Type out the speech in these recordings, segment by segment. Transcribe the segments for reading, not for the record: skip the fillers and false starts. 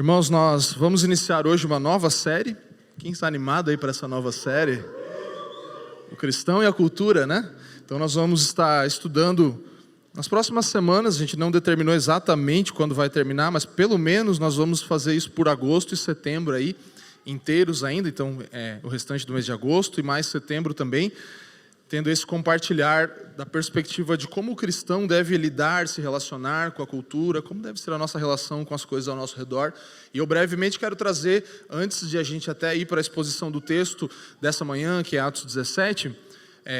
Irmãos, nós vamos iniciar hoje uma nova série. Quem está animado aí para essa nova série? O cristão e a cultura, né? Então nós vamos estar estudando nas próximas semanas. A gente não determinou exatamente quando vai terminar, mas pelo menos nós vamos fazer isso por agosto e setembro aí, inteiros ainda. Então o restante do mês de agosto e mais setembro também, tendo esse compartilhar da perspectiva de como o cristão deve lidar, se relacionar com a cultura, como deve ser a nossa relação com as coisas ao nosso redor. E eu brevemente quero trazer, antes de a gente até ir para a exposição do texto dessa manhã, que é Atos 17,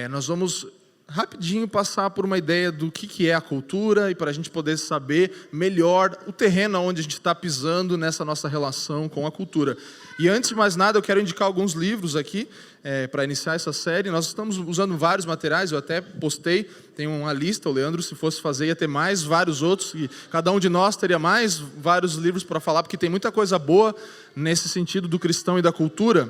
nós vamos rapidinho passar por uma ideia do que é a cultura e para a gente poder saber melhor o terreno onde a gente está pisando nessa nossa relação com a cultura. E antes de mais nada, eu quero indicar alguns livros aqui para iniciar essa série. Nós estamos usando vários materiais, eu até postei, tem uma lista, o Leandro, se fosse fazer, ia ter mais vários outros, e cada um de nós teria mais vários livros para falar, porque tem muita coisa boa nesse sentido do cristão e da cultura.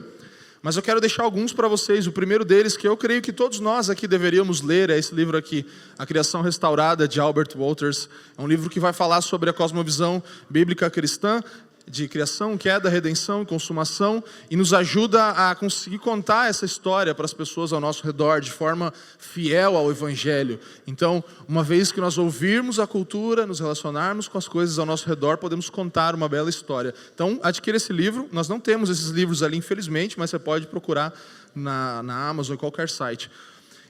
Mas eu quero deixar alguns para vocês. O primeiro deles, que eu creio que todos nós aqui deveríamos ler, é esse livro aqui, A Criação Restaurada, de Albert Wolters. É um livro que vai falar sobre a cosmovisão bíblica cristã, de criação, queda, redenção e consumação, e nos ajuda a conseguir contar essa história para as pessoas ao nosso redor, de forma fiel ao Evangelho. Então, uma vez que nós ouvirmos a cultura, nos relacionarmos com as coisas ao nosso redor, podemos contar uma bela história. Então, adquira esse livro. Nós não temos esses livros ali, infelizmente, mas você pode procurar na Amazon ou em qualquer site.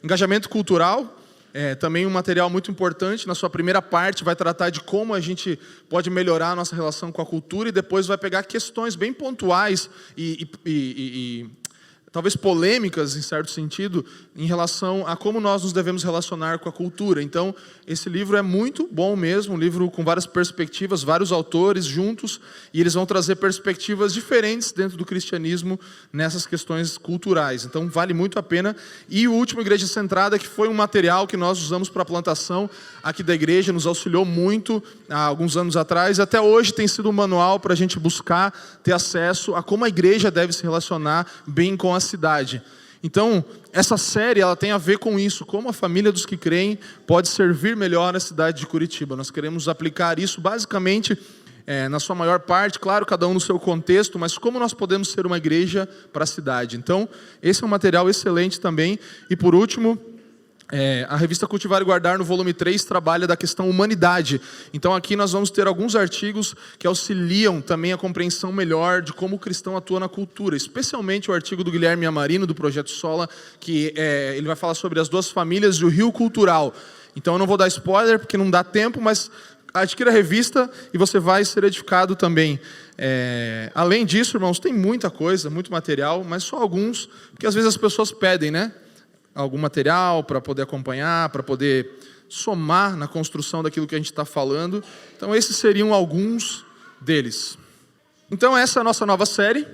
Engajamento cultural. Também um material muito importante. Na sua primeira parte vai tratar de como a gente pode melhorar a nossa relação com a cultura, e depois vai pegar questões bem pontuais e talvez polêmicas, em certo sentido, em relação a como nós nos devemos relacionar com a cultura. Então, esse livro é muito bom mesmo, um livro com várias perspectivas, vários autores juntos, e eles vão trazer perspectivas diferentes dentro do cristianismo nessas questões culturais. Então, vale muito a pena. E o último, Igreja Centrada, que foi um material que nós usamos para a plantação aqui da igreja, nos auxiliou muito há alguns anos atrás, e até hoje tem sido um manual para a gente buscar ter acesso a como a igreja deve se relacionar bem com a cidade. Então, essa série ela tem a ver com isso, como a família dos que creem pode servir melhor a cidade de Curitiba. Nós queremos aplicar isso basicamente, na sua maior parte, claro, cada um no seu contexto, mas como nós podemos ser uma igreja para a cidade. Então, esse é um material excelente também. E por último, a revista Cultivar e Guardar, no volume 3, trabalha da questão humanidade. Então aqui nós vamos ter alguns artigos que auxiliam também a compreensão melhor de como o cristão atua na cultura, especialmente o artigo do Guilherme Amarino, do Projeto Sola, que ele vai falar sobre as duas famílias e o rio cultural. Então eu não vou dar spoiler, porque não dá tempo, mas adquira a revista e você vai ser edificado também. Além disso, irmãos, tem muita coisa, muito material, mas só alguns, porque às vezes as pessoas pedem, né? Algum material para poder acompanhar, para poder somar na construção daquilo que a gente está falando. Então esses seriam alguns deles. Então essa é a nossa nova série,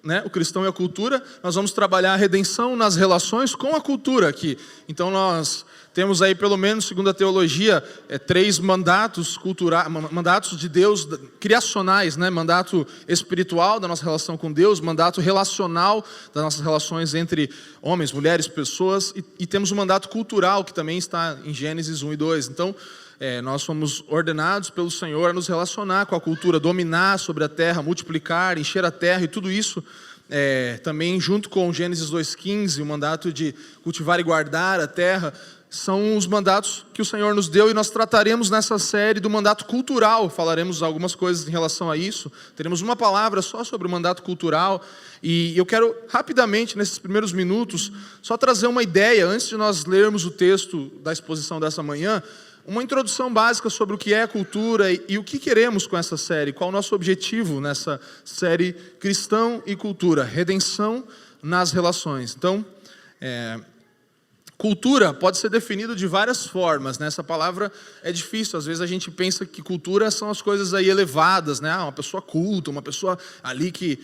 né? O cristão e a cultura. Nós vamos trabalhar a redenção nas relações com a cultura aqui. Então nós temos aí, pelo menos, segundo a teologia, 3 mandatos culturais, mandatos de Deus, criacionais, né? Mandato espiritual da nossa relação com Deus, mandato relacional das nossas relações entre homens, mulheres, pessoas, e temos o mandato cultural, que também está em Gênesis 1 e 2. Então, nós somos ordenados pelo Senhor a nos relacionar com a cultura, dominar sobre a terra, multiplicar, encher a terra, e tudo isso também junto com Gênesis 2,15, o mandato de cultivar e guardar a terra, são os mandatos que o Senhor nos deu, e nós trataremos nessa série do mandato cultural. Falaremos algumas coisas em relação a isso. Teremos uma palavra só sobre o mandato cultural, e eu quero rapidamente, nesses primeiros minutos, só trazer uma ideia, antes de nós lermos o texto da exposição dessa manhã, uma introdução básica sobre o que é a cultura e o que queremos com essa série, qual o nosso objetivo nessa série Cristão e Cultura, redenção nas relações. Então, cultura pode ser definida de várias formas, né? Essa palavra é difícil, às vezes a gente pensa que cultura são as coisas aí elevadas, né? Uma pessoa culta, uma pessoa ali que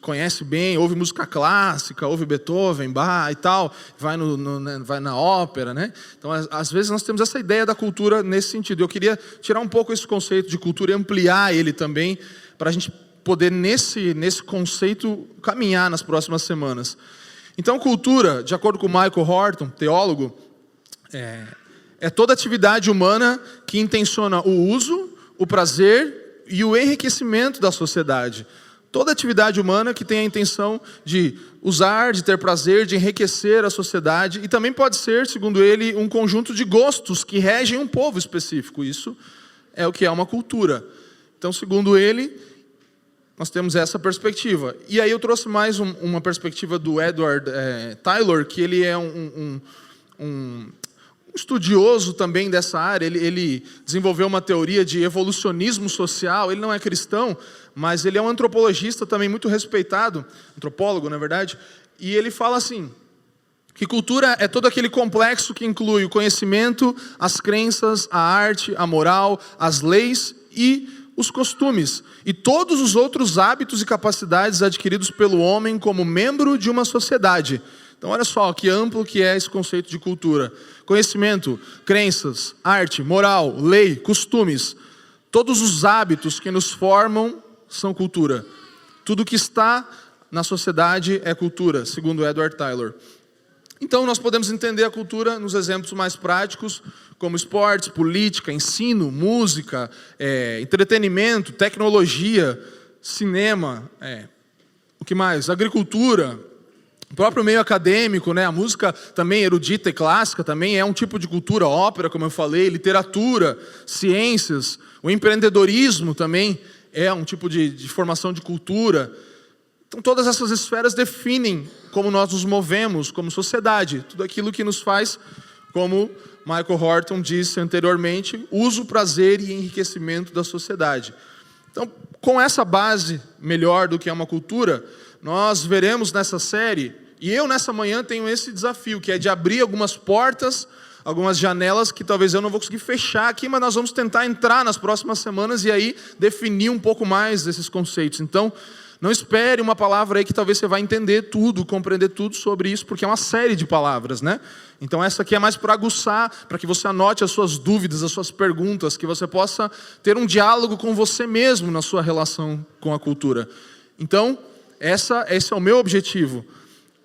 conhece bem, ouve música clássica, ouve Beethoven, Bach e tal, vai na ópera, né? Então, às vezes nós temos essa ideia da cultura nesse sentido. Eu queria tirar um pouco esse conceito de cultura e ampliar ele também, para a gente poder, nesse conceito, caminhar nas próximas semanas. Então, cultura, de acordo com Michael Horton, teólogo, é toda atividade humana que intenciona o uso, o prazer e o enriquecimento da sociedade. Toda atividade humana que tem a intenção de usar, de ter prazer, de enriquecer a sociedade, e também pode ser, segundo ele, um conjunto de gostos que regem um povo específico. Isso é o que é uma cultura. Então, segundo ele, nós temos essa perspectiva. E aí eu trouxe mais uma perspectiva do Edward Tylor, que ele é um estudioso também dessa área. Ele desenvolveu uma teoria de evolucionismo social. Ele não é cristão, mas ele é um antropologista também muito respeitado, antropólogo, na verdade, e ele fala assim, que cultura é todo aquele complexo que inclui o conhecimento, as crenças, a arte, a moral, as leis e os costumes, e todos os outros hábitos e capacidades adquiridos pelo homem como membro de uma sociedade. Então olha só que amplo que é esse conceito de cultura. Conhecimento, crenças, arte, moral, lei, costumes, todos os hábitos que nos formam são cultura. Tudo que está na sociedade é cultura, segundo Edward Tylor. Então nós podemos entender a cultura nos exemplos mais práticos, como esportes, política, ensino, música, entretenimento, tecnologia, cinema, o que mais? Agricultura, o próprio meio acadêmico, né? A música também erudita e clássica também é um tipo de cultura, ópera, como eu falei, literatura, ciências, o empreendedorismo também é um tipo de formação de cultura. Então todas essas esferas definem como nós nos movemos como sociedade. Tudo aquilo que nos faz, como Michael Horton disse anteriormente, uso, prazer e enriquecimento da sociedade. Então, com essa base melhor do que é uma cultura, nós veremos nessa série, e eu nessa manhã tenho esse desafio, que é de abrir algumas portas, algumas janelas que talvez eu não vou conseguir fechar aqui, mas nós vamos tentar entrar nas próximas semanas e aí definir um pouco mais desses conceitos. Então, não espere uma palavra aí que talvez você vai entender tudo, compreender tudo sobre isso, porque é uma série de palavras, né? Então essa aqui é mais para aguçar, para que você anote as suas dúvidas, as suas perguntas, que você possa ter um diálogo com você mesmo na sua relação com a cultura. Então, esse é o meu objetivo.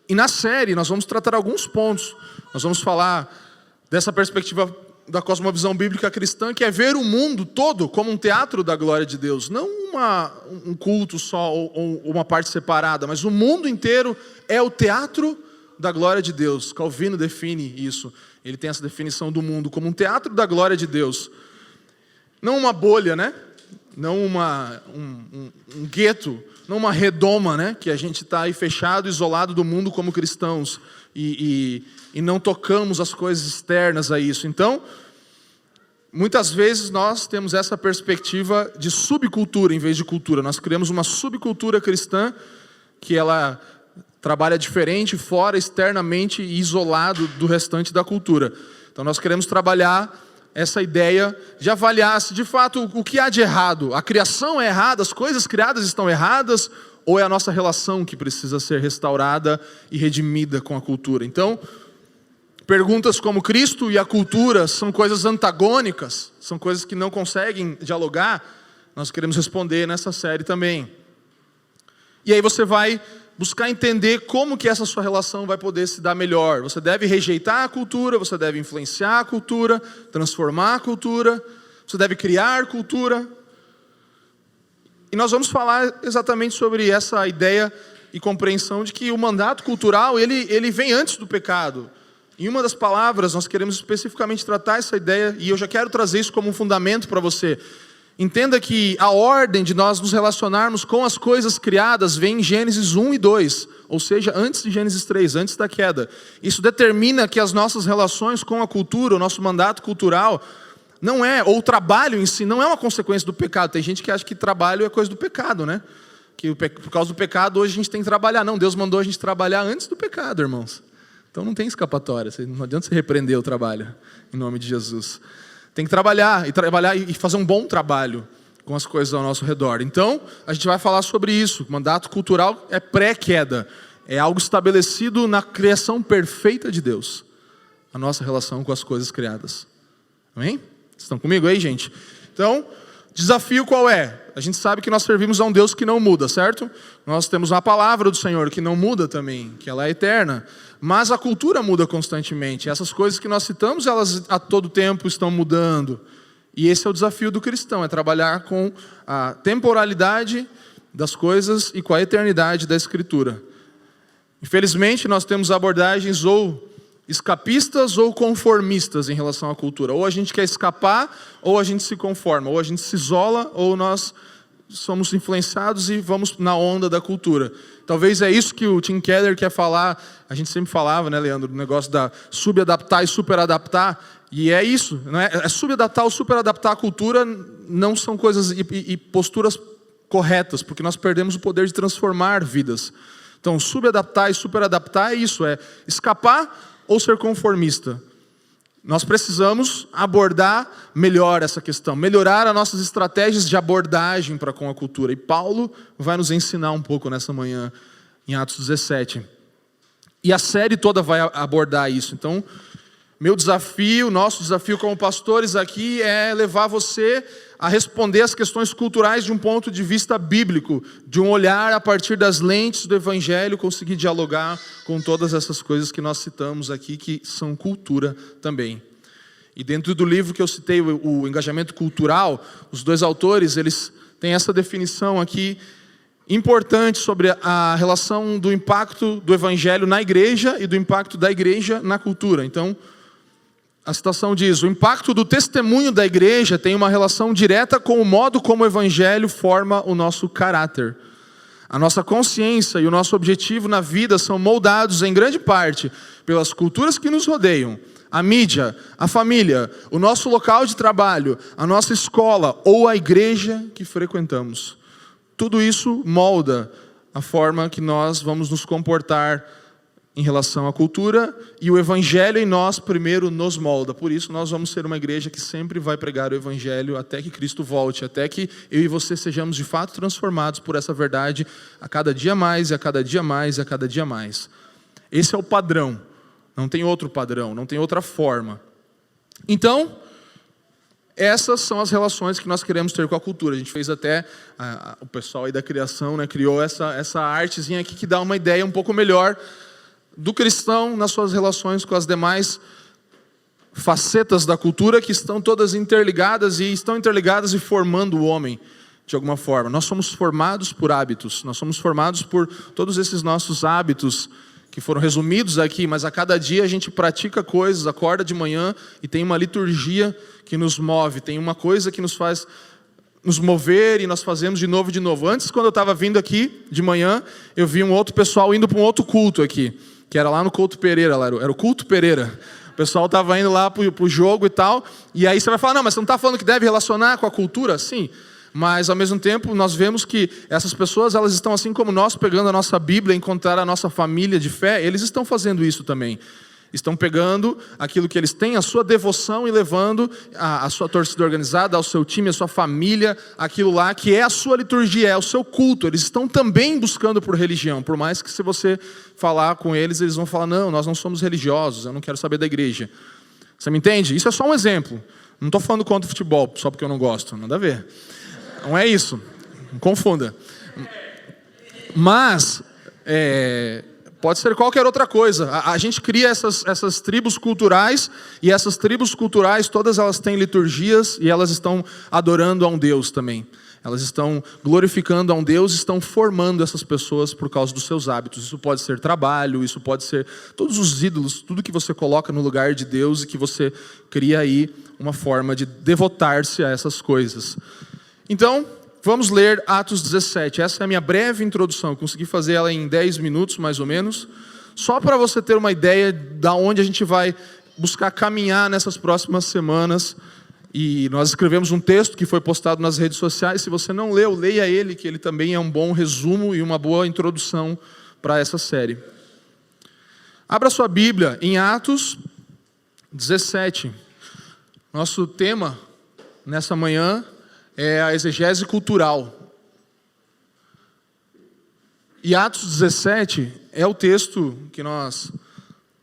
E na série nós vamos tratar alguns pontos. Nós vamos falar dessa perspectiva da cosmovisão bíblica cristã, que é ver o mundo todo como um teatro da glória de Deus. Não um culto só ou uma parte separada, mas o mundo inteiro é o teatro da glória de Deus. Calvino define isso. Ele tem essa definição do mundo como um teatro da glória de Deus. Não uma bolha, né? Não um gueto, não uma redoma, né? Que a gente está aí fechado, isolado do mundo como cristãos e não tocamos as coisas externas a isso. Então, muitas vezes nós temos essa perspectiva de subcultura em vez de cultura. Nós criamos uma subcultura cristã que ela trabalha diferente, fora, externamente e isolado do restante da cultura. Então nós queremos trabalhar essa ideia de avaliar se de fato o que há de errado. A criação é errada, as coisas criadas estão erradas, ou é a nossa relação que precisa ser restaurada e redimida com a cultura. Então, perguntas como Cristo e a cultura são coisas antagônicas, são coisas que não conseguem dialogar, nós queremos responder nessa série também. E aí você vai buscar entender como que essa sua relação vai poder se dar melhor. Você deve rejeitar a cultura, você deve influenciar a cultura, transformar a cultura, você deve criar cultura. E nós vamos falar exatamente sobre essa ideia e compreensão de que o mandato cultural, ele vem antes do pecado. Em uma das palavras, nós queremos especificamente tratar essa ideia, e eu já quero trazer isso como um fundamento para você. Entenda que a ordem de nós nos relacionarmos com as coisas criadas vem em Gênesis 1 e 2, ou seja, antes de Gênesis 3, antes da queda. Isso determina que as nossas relações com a cultura, o nosso mandato cultural, não é, ou o trabalho em si, não é uma consequência do pecado. Tem gente que acha que trabalho é coisa do pecado, né? Que por causa do pecado hoje a gente tem que trabalhar. Não, Deus mandou a gente trabalhar antes do pecado, irmãos. Então não tem escapatória, não adianta você repreender o trabalho, em nome de Jesus. Tem que trabalhar e fazer um bom trabalho com as coisas ao nosso redor. Então, a gente vai falar sobre isso. O mandato cultural é pré-queda. É algo estabelecido na criação perfeita de Deus. A nossa relação com as coisas criadas. Amém? Estão comigo aí, gente? Então, desafio qual é? A gente sabe que nós servimos a um Deus que não muda, certo? Nós temos uma palavra do Senhor que não muda também, que ela é eterna. Mas a cultura muda constantemente. Essas coisas que nós citamos, elas a todo tempo estão mudando. E esse é o desafio do cristão, é trabalhar com a temporalidade das coisas e com a eternidade da Escritura. Infelizmente, nós temos abordagens ou escapistas ou conformistas em relação à cultura. Ou a gente quer escapar, ou a gente se conforma. Ou a gente se isola, ou nós somos influenciados e vamos na onda da cultura. Talvez é isso que o Tim Keller quer falar. A gente sempre falava, né, Leandro, do negócio da subadaptar e superadaptar. E é isso, não é? É subadaptar ou superadaptar a cultura não são coisas e posturas corretas, porque nós perdemos o poder de transformar vidas. Então, subadaptar e superadaptar é isso, é escapar ou ser conformista. Nós precisamos abordar melhor essa questão, melhorar as nossas estratégias de abordagem para com a cultura. E Paulo vai nos ensinar um pouco nessa manhã, em Atos 17. E a série toda vai abordar isso. Então, meu desafio, nosso desafio como pastores aqui é levar você a responder as questões culturais de um ponto de vista bíblico, de um olhar a partir das lentes do Evangelho, conseguir dialogar com todas essas coisas que nós citamos aqui, que são cultura também. E dentro do livro que eu citei, o Engajamento Cultural, os dois autores, eles têm essa definição aqui, importante sobre a relação do impacto do Evangelho na igreja e do impacto da igreja na cultura. Então, a citação diz: o impacto do testemunho da igreja tem uma relação direta com o modo como o Evangelho forma o nosso caráter. A nossa consciência e o nosso objetivo na vida são moldados em grande parte pelas culturas que nos rodeiam, a mídia, a família, o nosso local de trabalho, a nossa escola ou a igreja que frequentamos. Tudo isso molda a forma que nós vamos nos comportar em relação à cultura, e o Evangelho em nós primeiro nos molda. Por isso nós vamos ser uma igreja que sempre vai pregar o Evangelho até que Cristo volte, até que eu e você sejamos de fato transformados por essa verdade a cada dia mais, e a cada dia mais, e a cada dia mais. Esse é o padrão, não tem outro padrão, não tem outra forma. Então, essas são as relações que nós queremos ter com a cultura. A gente fez até, o pessoal aí da criação, né, criou essa artezinha aqui que dá uma ideia um pouco melhor do cristão nas suas relações com as demais facetas da cultura, que estão todas interligadas e formando o homem de alguma forma. Nós somos formados por hábitos, nós somos formados por todos esses nossos hábitos que foram resumidos aqui, mas a cada dia a gente pratica coisas, acorda de manhã e tem uma liturgia que nos move, tem uma coisa que nos faz nos mover e nós fazemos de novo e de novo. Antes, quando eu estava vindo aqui de manhã, eu vi um outro pessoal indo para um outro culto aqui, que era lá no Couto Pereira, era o Culto Pereira. O pessoal estava indo lá para o jogo e tal, e aí você vai falar, não, mas você não está falando que deve relacionar com a cultura? Sim, mas ao mesmo tempo nós vemos que essas pessoas, elas estão assim como nós, pegando a nossa Bíblia, encontrar a nossa família de fé, eles estão fazendo isso também. Estão pegando aquilo que eles têm, a sua devoção, e levando a sua torcida organizada, ao seu time, a sua família, aquilo lá que é a sua liturgia, é o seu culto. Eles estão também buscando por religião, por mais que se você falar com eles, eles vão falar, não, nós não somos religiosos, eu não quero saber da igreja. Você me entende? Isso é só um exemplo. Não estou falando contra o futebol, só porque eu não gosto, nada a ver. Não é isso, não confunda. Mas, pode ser qualquer outra coisa. A gente cria essas tribos culturais, e essas tribos culturais, todas elas têm liturgias, e elas estão adorando a um Deus também. Elas estão glorificando a um Deus, estão formando essas pessoas por causa dos seus hábitos. Isso pode ser trabalho, isso pode ser todos os ídolos, tudo que você coloca no lugar de Deus e que você cria aí uma forma de devotar-se a essas coisas. Então, vamos ler Atos 17. Essa é a minha breve introdução. Eu consegui fazer ela em 10 minutos, mais ou menos. Só para você ter uma ideia de onde a gente vai buscar caminhar nessas próximas semanas. E nós escrevemos um texto que foi postado nas redes sociais. Se você não leu, leia ele, que ele também é um bom resumo e uma boa introdução para essa série. Abra sua Bíblia em Atos 17. Nosso tema nessa manhã é a exegese cultural. E Atos 17 é o texto que nós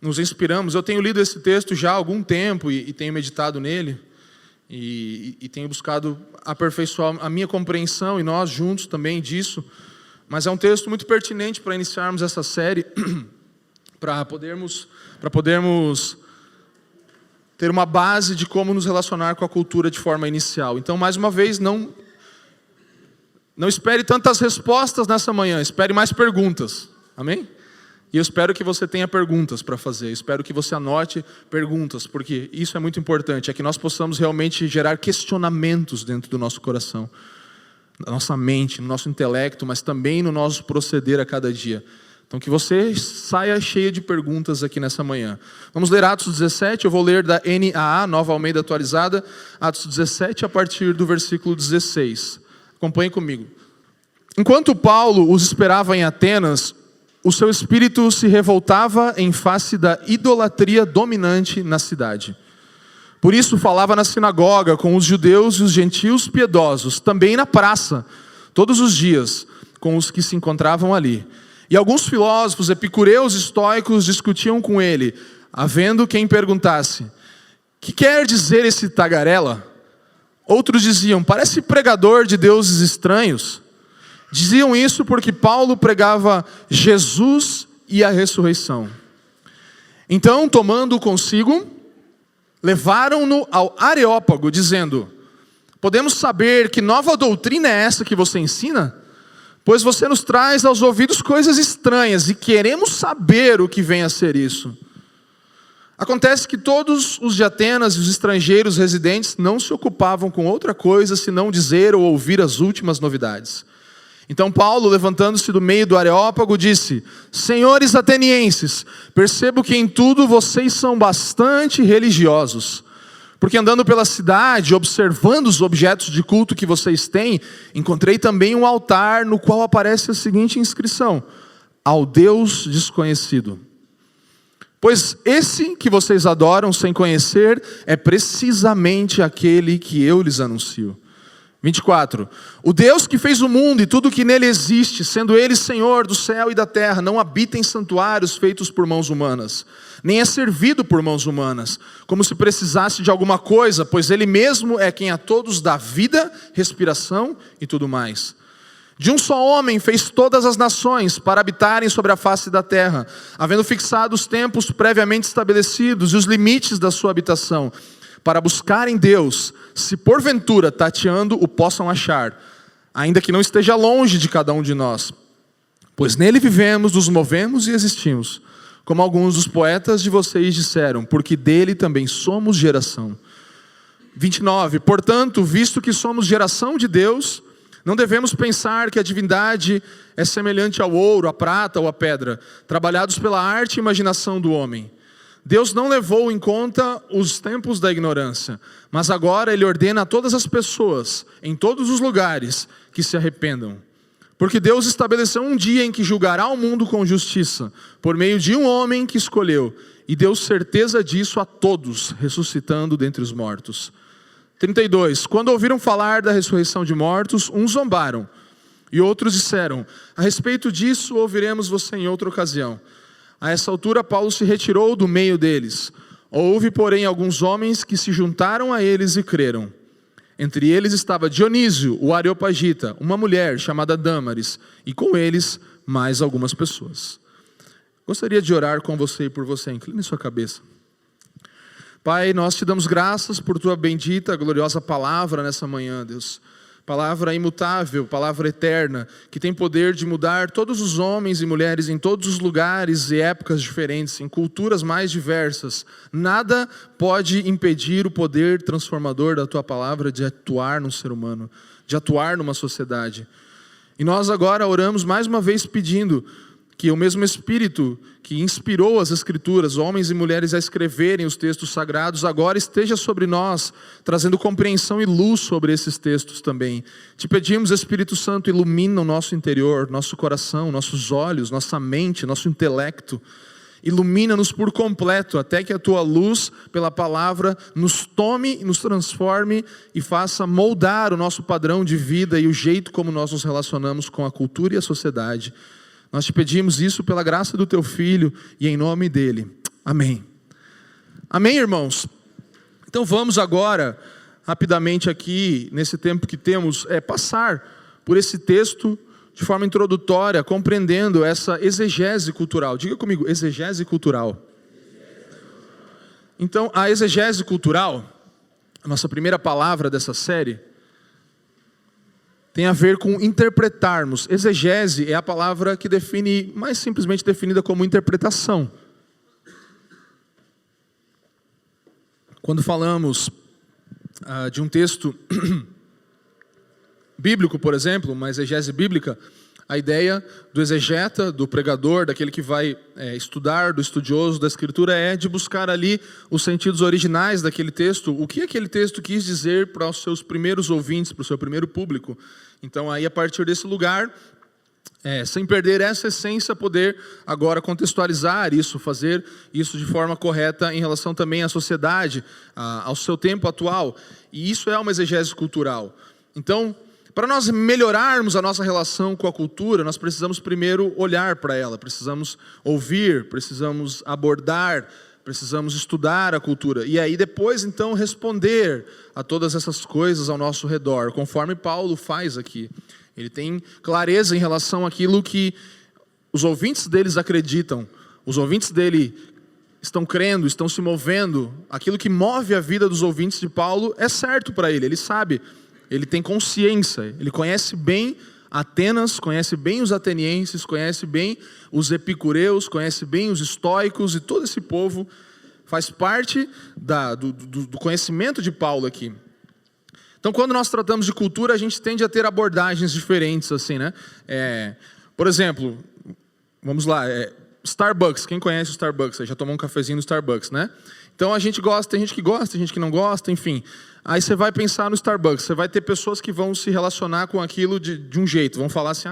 nos inspiramos. Eu tenho lido esse texto já há algum tempo e tenho meditado nele. E tenho buscado aperfeiçoar a minha compreensão, e nós juntos também disso. Mas é um texto muito pertinente para iniciarmos essa série, para podermos ter uma base de como nos relacionar com a cultura de forma inicial. Então, mais uma vez, não espere tantas respostas nessa manhã, espere mais perguntas. Amém? E eu espero que você tenha perguntas para fazer, eu espero que você anote perguntas, porque isso é muito importante, é que nós possamos realmente gerar questionamentos dentro do nosso coração, na nossa mente, no nosso intelecto, mas também no nosso proceder a cada dia. Então que você saia cheio de perguntas aqui nessa manhã. Vamos ler Atos 17, eu vou ler da NAA, Nova Almeida Atualizada, Atos 17 a partir do versículo 16. Acompanhe comigo. Enquanto Paulo os esperava em Atenas, o seu espírito se revoltava em face da idolatria dominante na cidade. Por isso falava na sinagoga com os judeus e os gentios piedosos, também na praça, todos os dias, com os que se encontravam ali. E alguns filósofos epicureus e estoicos discutiam com ele, havendo quem perguntasse: que quer dizer esse tagarela? Outros diziam: parece pregador de deuses estranhos. Diziam isso porque Paulo pregava Jesus e a ressurreição. Então, tomando-o consigo, levaram-no ao Areópago, dizendo: podemos saber que nova doutrina é essa que você ensina? Pois você nos traz aos ouvidos coisas estranhas e queremos saber o que vem a ser isso. Acontece que todos os de Atenas e os estrangeiros residentes não se ocupavam com outra coisa senão dizer ou ouvir as últimas novidades. Então Paulo, levantando-se do meio do Areópago, disse: senhores atenienses, percebo que em tudo vocês são bastante religiosos. Porque andando pela cidade, observando os objetos de culto que vocês têm, encontrei também um altar no qual aparece a seguinte inscrição: ao Deus desconhecido. Pois esse que vocês adoram sem conhecer é precisamente aquele que eu lhes anuncio. 24. O Deus que fez o mundo e tudo que nele existe, sendo ele Senhor do céu e da terra, não habita em santuários feitos por mãos humanas, nem é servido por mãos humanas, como se precisasse de alguma coisa, pois ele mesmo é quem a todos dá vida, respiração e tudo mais. De um só homem fez todas as nações para habitarem sobre a face da terra, havendo fixado os tempos previamente estabelecidos e os limites da sua habitação, para buscarem Deus, se porventura tateando o possam achar, ainda que não esteja longe de cada um de nós. Pois nele vivemos, nos movemos e existimos, como alguns dos poetas de vocês disseram, porque dele também somos geração. 29. Portanto, visto que somos geração de Deus, não devemos pensar que a divindade é semelhante ao ouro, à prata ou à pedra, trabalhados pela arte e imaginação do homem. Deus não levou em conta os tempos da ignorância, mas agora Ele ordena a todas as pessoas, em todos os lugares, que se arrependam. Porque Deus estabeleceu um dia em que julgará o mundo com justiça, por meio de um homem que escolheu, e deu certeza disso a todos, ressuscitando dentre os mortos. 32. Quando ouviram falar da ressurreição de mortos, uns zombaram, e outros disseram: a respeito disso ouviremos você em outra ocasião. A essa altura Paulo se retirou do meio deles. Houve, porém, alguns homens que se juntaram a eles e creram. Entre eles estava Dionísio, o Areopagita, uma mulher chamada Dâmaris, e com eles mais algumas pessoas. Gostaria de orar com você e por você. Incline sua cabeça. Pai, nós te damos graças por tua bendita, gloriosa palavra nessa manhã, Deus. Palavra imutável, palavra eterna, que tem poder de mudar todos os homens e mulheres em todos os lugares e épocas diferentes, em culturas mais diversas. Nada pode impedir o poder transformador da tua palavra de atuar no ser humano, de atuar numa sociedade. E nós agora oramos mais uma vez pedindo que o mesmo Espírito que inspirou as Escrituras, homens e mulheres a escreverem os textos sagrados, agora esteja sobre nós, trazendo compreensão e luz sobre esses textos também. Te pedimos, Espírito Santo, ilumina o nosso interior, nosso coração, nossos olhos, nossa mente, nosso intelecto. Ilumina-nos por completo, até que a tua luz, pela palavra, nos tome, nos transforme e faça moldar o nosso padrão de vida e o jeito como nós nos relacionamos com a cultura e a sociedade. Nós te pedimos isso pela graça do teu Filho e em nome dele. Amém. Amém, irmãos? Então vamos agora, rapidamente aqui, nesse tempo que temos, passar por esse texto de forma introdutória, compreendendo essa exegese cultural. Diga comigo, exegese cultural. Então, a exegese cultural, a nossa primeira palavra dessa série, tem a ver com interpretarmos. Exegese é a palavra que define, mais simplesmente definida como interpretação. Quando falamos de um texto bíblico, por exemplo, uma exegese bíblica, a ideia do exegeta, do pregador, daquele que vai estudar, do estudioso da Escritura, é de buscar ali os sentidos originais daquele texto. O que aquele texto quis dizer para os seus primeiros ouvintes, para o seu primeiro público. Então, aí, a partir desse lugar, sem perder essa essência, poder agora contextualizar isso, fazer isso de forma correta em relação também à sociedade, ao seu tempo atual. E isso é uma exegese cultural. Então, para nós melhorarmos a nossa relação com a cultura, nós precisamos primeiro olhar para ela, precisamos ouvir, precisamos abordar, precisamos estudar a cultura. E aí depois, então, responder a todas essas coisas ao nosso redor, conforme Paulo faz aqui. Ele tem clareza em relação àquilo que os ouvintes deles acreditam, os ouvintes dele estão crendo, estão se movendo. Aquilo que move a vida dos ouvintes de Paulo é certo para ele sabe. Ele tem consciência, ele conhece bem Atenas, conhece bem os atenienses, conhece bem os epicureus, conhece bem os estoicos, e todo esse povo faz parte do conhecimento de Paulo aqui. Então, quando nós tratamos de cultura, a gente tende a ter abordagens diferentes, assim, né? Por exemplo, vamos lá, Starbucks, quem conhece o Starbucks? Já tomou um cafezinho no Starbucks, né? Então, a gente gosta, tem gente que gosta, tem gente que não gosta, enfim. Aí você vai pensar no Starbucks, você vai ter pessoas que vão se relacionar com aquilo de um jeito, vão falar assim,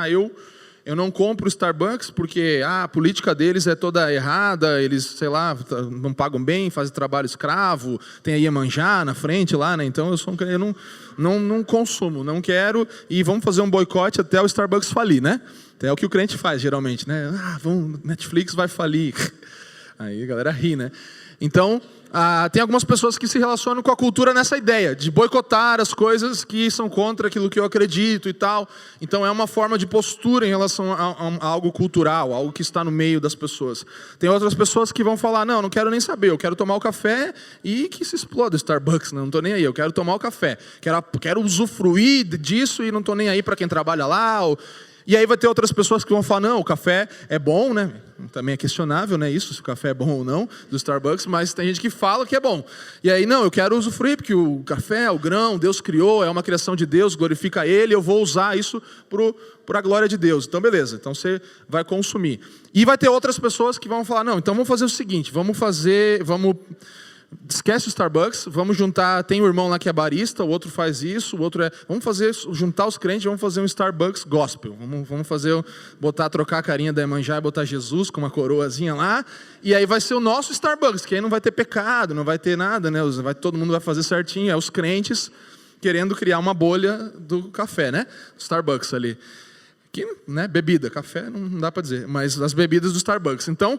eu não compro o Starbucks porque a política deles é toda errada, eles, sei lá, não pagam bem, fazem trabalho escravo, tem a Iemanjá na frente lá, né? Então eu não consumo, não quero, e vamos fazer um boicote até o Starbucks falir, né? É o que o crente faz geralmente, né? Netflix vai falir. Aí a galera ri, né? Então, tem algumas pessoas que se relacionam com a cultura nessa ideia, de boicotar as coisas que são contra aquilo que eu acredito e tal. Então é uma forma de postura em relação a algo cultural, algo que está no meio das pessoas. Tem outras pessoas que vão falar, não quero nem saber, eu quero tomar o café e que se exploda o Starbucks, não estou nem aí, eu quero tomar o café. Quero usufruir disso e não estou nem aí para quem trabalha lá. E aí vai ter outras pessoas que vão falar, não, o café é bom, né? Também é questionável, né, isso, se o café é bom ou não, do Starbucks, mas tem gente que fala que é bom. E aí, não, eu quero usufruir, porque o café, o grão, Deus criou, é uma criação de Deus, glorifica Ele, eu vou usar isso para a glória de Deus. Então, beleza, então você vai consumir. E vai ter outras pessoas que vão falar, não, então vamos fazer o seguinte, esquece o Starbucks, vamos juntar, tem um irmão lá que é barista, o outro faz isso, o outro juntar os crentes, vamos fazer um Starbucks gospel, vamos trocar a carinha da Iemanjá e botar Jesus com uma coroazinha lá, e aí vai ser o nosso Starbucks, que aí não vai ter pecado, não vai ter nada, né? Todo mundo vai fazer certinho, os crentes querendo criar uma bolha do café, né? Starbucks ali, que, né, bebida, café não dá para dizer, mas as bebidas do Starbucks. Então,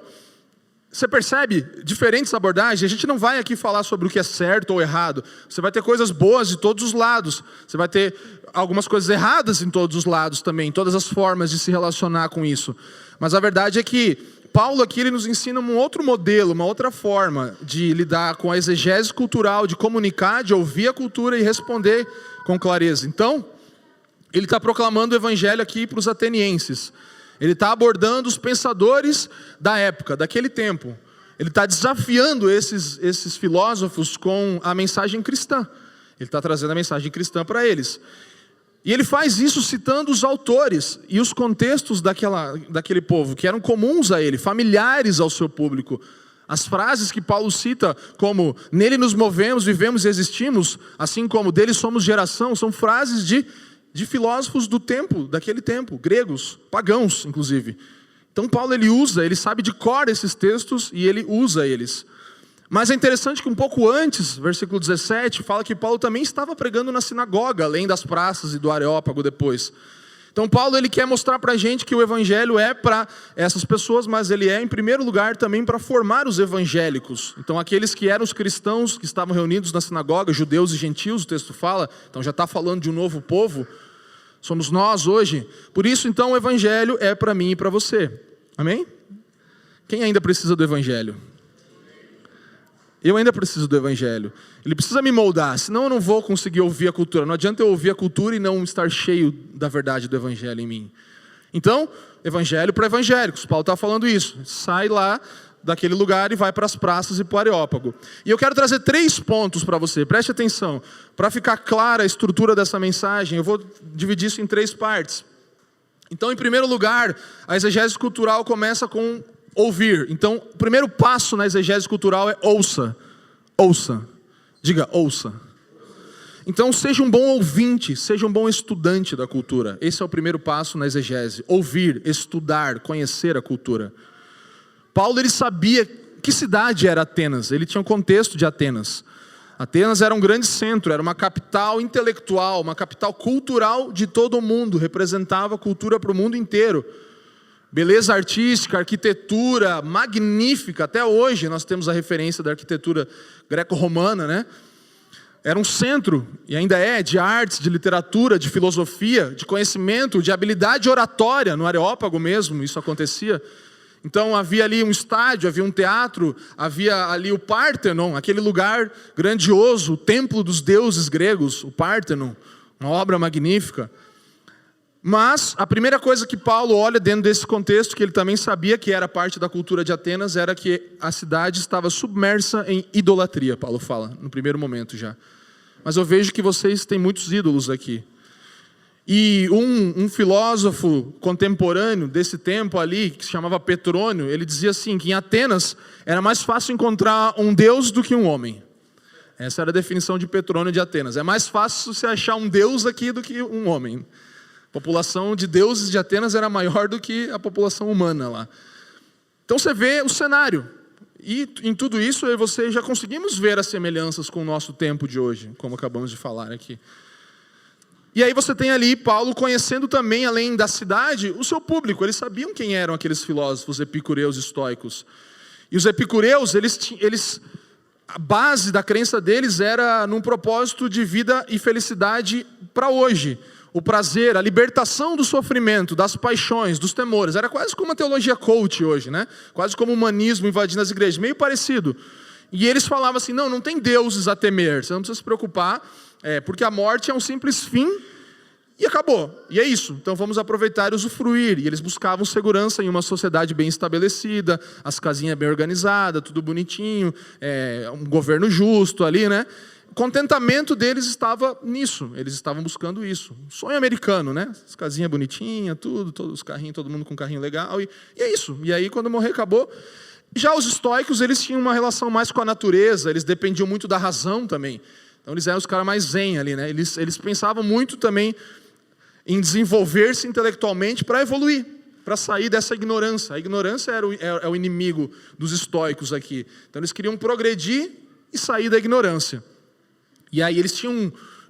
você percebe diferentes abordagens? A gente não vai aqui falar sobre o que é certo ou errado. Você vai ter coisas boas de todos os lados. Você vai ter algumas coisas erradas em todos os lados também, todas as formas de se relacionar com isso. Mas a verdade é que Paulo aqui ele nos ensina um outro modelo, uma outra forma de lidar com a exegese cultural, de comunicar, de ouvir a cultura e responder com clareza. Então, ele está proclamando o evangelho aqui para os atenienses. Ele está abordando os pensadores da época, daquele tempo. Ele está desafiando esses filósofos com a mensagem cristã. Ele está trazendo a mensagem cristã para eles. E ele faz isso citando os autores e os contextos daquele povo, que eram comuns a ele, familiares ao seu público. As frases que Paulo cita, como nele nos movemos, vivemos e existimos, assim como dele somos geração, são frases de filósofos do tempo, daquele tempo, gregos, pagãos, inclusive. Então Paulo ele sabe de cor esses textos e ele usa eles. Mas é interessante que um pouco antes, versículo 17, fala que Paulo também estava pregando na sinagoga, além das praças e do Areópago depois. Então Paulo ele quer mostrar para a gente que o evangelho é para essas pessoas, mas ele é em primeiro lugar também para formar os evangélicos. Então aqueles que eram os cristãos que estavam reunidos na sinagoga, judeus e gentios, o texto fala, então já está falando de um novo povo, somos nós hoje. Por isso então o evangelho é para mim e para você, amém? Quem ainda precisa do evangelho? Eu ainda preciso do evangelho. Ele precisa me moldar, senão eu não vou conseguir ouvir a cultura. Não adianta eu ouvir a cultura e não estar cheio da verdade do evangelho em mim. Então, evangelho para evangélicos. Paulo está falando isso. Sai lá daquele lugar e vai para as praças e para o Areópago. E eu quero trazer 3 pontos para você. Preste atenção. Para ficar clara a estrutura dessa mensagem, eu vou dividir isso em 3 partes. Então, em primeiro lugar, a exegese cultural começa com ouvir. Então, o primeiro passo na exegese cultural é ouça. Ouça. Diga, ouça. Então, seja um bom ouvinte, seja um bom estudante da cultura. Esse é o primeiro passo na exegese. Ouvir, estudar, conhecer a cultura. Paulo, ele sabia que cidade era Atenas. Ele tinha um contexto de Atenas. Atenas era um grande centro, era uma capital intelectual, uma capital cultural de todo o mundo. Representava a cultura para o mundo inteiro. Beleza artística, arquitetura magnífica. Até hoje nós temos a referência da arquitetura greco-romana, né? Era um centro, e ainda é, de artes, de literatura, de filosofia, de conhecimento, de habilidade oratória. No Areópago mesmo isso acontecia. Então havia ali um estádio, havia um teatro, havia ali o Pártenon, aquele lugar grandioso, o templo dos deuses gregos, o Pártenon, uma obra magnífica. Mas a primeira coisa que Paulo olha dentro desse contexto, que ele também sabia que era parte da cultura de Atenas, era que a cidade estava submersa em idolatria, Paulo fala, no primeiro momento já. Mas eu vejo que vocês têm muitos ídolos aqui. E um filósofo contemporâneo desse tempo ali, que se chamava Petrônio, ele dizia assim, que em Atenas era mais fácil encontrar um deus do que um homem. Essa era a definição de Petrônio de Atenas. É mais fácil você achar um deus aqui do que um homem. A população de deuses de Atenas era maior do que a população humana lá. Então você vê o cenário. E em tudo isso eu e você já conseguimos ver as semelhanças com o nosso tempo de hoje, como acabamos de falar aqui. E aí você tem ali Paulo conhecendo também, além da cidade, o seu público. Eles sabiam quem eram aqueles filósofos epicureus e estoicos. E os epicureus, a base da crença deles era num propósito de vida e felicidade para hoje. O prazer, a libertação do sofrimento, das paixões, dos temores. Era quase como uma teologia coach hoje, né? Quase como o humanismo invadindo as igrejas, meio parecido. E eles falavam assim, não tem deuses a temer, você não precisa se preocupar, porque a morte é um simples fim e acabou. E é isso, então vamos aproveitar e usufruir. E eles buscavam segurança em uma sociedade bem estabelecida, as casinhas bem organizadas, tudo bonitinho, um governo justo ali, né? O contentamento deles estava nisso, eles estavam buscando isso. Um sonho americano, né? As casinhas bonitinhas, todos os carrinhos, todo mundo com carrinho legal, e é isso. E aí quando morrer acabou. Já os estoicos, eles tinham uma relação mais com a natureza, eles dependiam muito da razão também. Então eles eram os caras mais zen ali, né? Eles pensavam muito também em desenvolver-se intelectualmente para evoluir, para sair dessa ignorância. A ignorância é o inimigo dos estoicos aqui. Então eles queriam progredir e sair da ignorância. E aí eles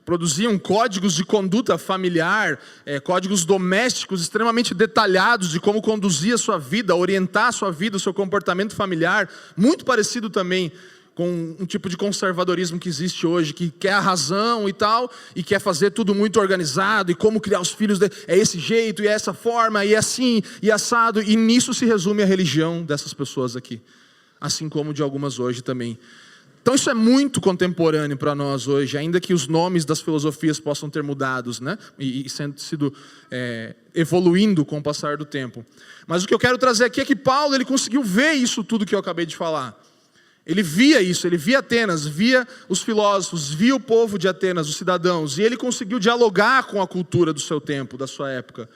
produziam códigos de conduta familiar, códigos domésticos extremamente detalhados de como conduzir a sua vida, orientar a sua vida, o seu comportamento familiar, muito parecido também com um tipo de conservadorismo que existe hoje, que quer a razão e tal, e quer fazer tudo muito organizado, e como criar os filhos, é esse jeito, e é essa forma, e é assim, e assado, e nisso se resume a religião dessas pessoas aqui, assim como de algumas hoje também. Então isso é muito contemporâneo para nós hoje, ainda que os nomes das filosofias possam ter mudados, né? E sido evoluindo com o passar do tempo. Mas o que eu quero trazer aqui é que Paulo ele conseguiu ver isso tudo que eu acabei de falar. Ele via isso, ele via Atenas, via os filósofos, via o povo de Atenas, os cidadãos, e ele conseguiu dialogar com a cultura do seu tempo, da sua época.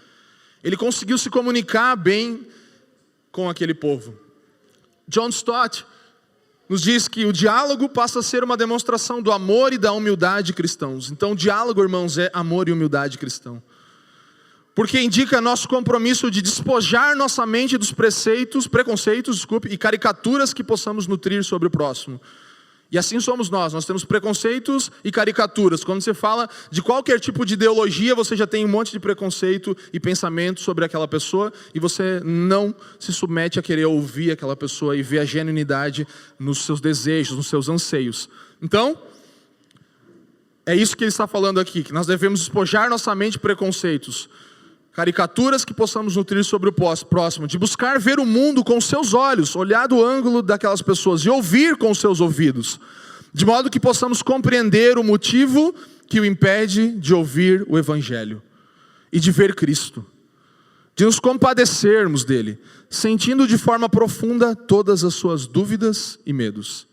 Ele conseguiu se comunicar bem com aquele povo. John Stott nos diz que o diálogo passa a ser uma demonstração do amor e da humildade cristãos. Então o diálogo, irmãos, é amor e humildade cristão. Porque indica nosso compromisso de despojar nossa mente dos preconceitos e caricaturas que possamos nutrir sobre o próximo. E assim somos nós temos preconceitos e caricaturas. Quando você fala de qualquer tipo de ideologia, você já tem um monte de preconceito e pensamento sobre aquela pessoa, e você não se submete a querer ouvir aquela pessoa e ver a genuinidade nos seus desejos, nos seus anseios. Então, é isso que ele está falando aqui, que nós devemos despojar nossa mente de preconceitos. caricaturas que possamos nutrir sobre o próximo, de buscar ver o mundo com os seus olhos, olhar do ângulo daquelas pessoas e ouvir com os seus ouvidos, de modo que possamos compreender o motivo que o impede de ouvir o Evangelho e de ver Cristo, de nos compadecermos dele, sentindo de forma profunda todas as suas dúvidas e medos.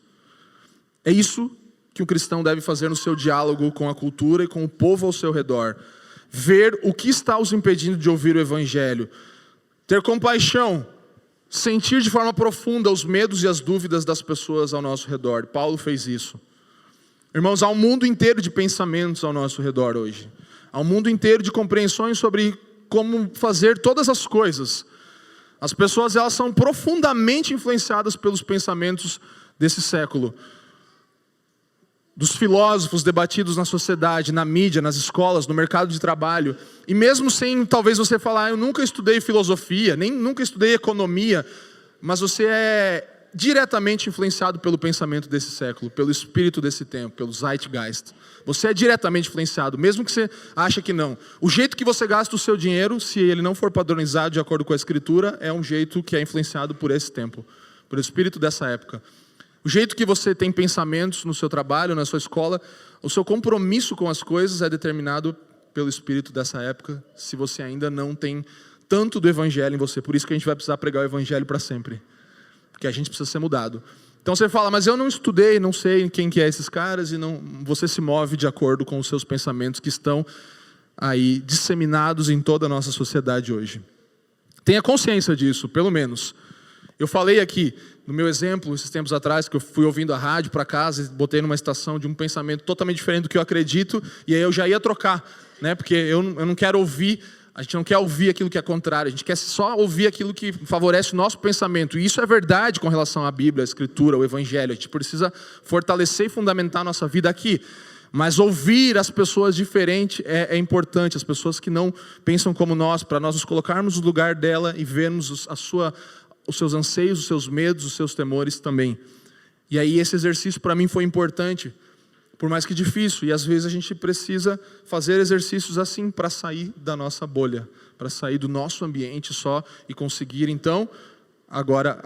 É isso que um cristão deve fazer no seu diálogo com a cultura e com o povo ao seu redor. Ver o que está os impedindo de ouvir o Evangelho. Ter compaixão. Sentir de forma profunda os medos e as dúvidas das pessoas ao nosso redor. Paulo fez isso. Irmãos, há um mundo inteiro de pensamentos ao nosso redor hoje. Há um mundo inteiro de compreensões sobre como fazer todas as coisas. As pessoas, elas são profundamente influenciadas pelos pensamentos desse século. Dos filósofos debatidos na sociedade, na mídia, nas escolas, no mercado de trabalho. E mesmo sem, talvez você falar, eu nunca estudei filosofia, nem nunca estudei economia, mas você é diretamente influenciado pelo pensamento desse século, pelo espírito desse tempo, pelo Zeitgeist. Você é diretamente influenciado, mesmo que você ache que não. O jeito que você gasta o seu dinheiro, se ele não for padronizado de acordo com a Escritura, é um jeito que é influenciado por esse tempo, pelo espírito dessa época. O jeito que você tem pensamentos no seu trabalho, na sua escola, o seu compromisso com as coisas é determinado pelo espírito dessa época, se você ainda não tem tanto do Evangelho em você. Por isso que a gente vai precisar pregar o Evangelho para sempre, porque a gente precisa ser mudado. Então você fala, mas eu não estudei, não sei quem que é esses caras, e não, você se move de acordo com os seus pensamentos que estão aí disseminados em toda a nossa sociedade hoje. Tenha consciência disso, pelo menos. Eu falei aqui, no meu exemplo, esses tempos atrás, que eu fui ouvindo a rádio para casa, e botei numa estação de um pensamento totalmente diferente do que eu acredito, e aí eu já ia trocar, né? Porque eu não quero ouvir, a gente não quer ouvir aquilo que é contrário, a gente quer só ouvir aquilo que favorece o nosso pensamento. E isso é verdade com relação à Bíblia, à Escritura, ao Evangelho. A gente precisa fortalecer e fundamentar a nossa vida aqui. Mas ouvir as pessoas diferentes é importante, as pessoas que não pensam como nós, para nós nos colocarmos no lugar dela e vermos os seus anseios, os seus medos, os seus temores também. E aí esse exercício para mim foi importante, por mais que difícil. E às vezes a gente precisa fazer exercícios assim para sair da nossa bolha, para sair do nosso ambiente só e conseguir então, agora,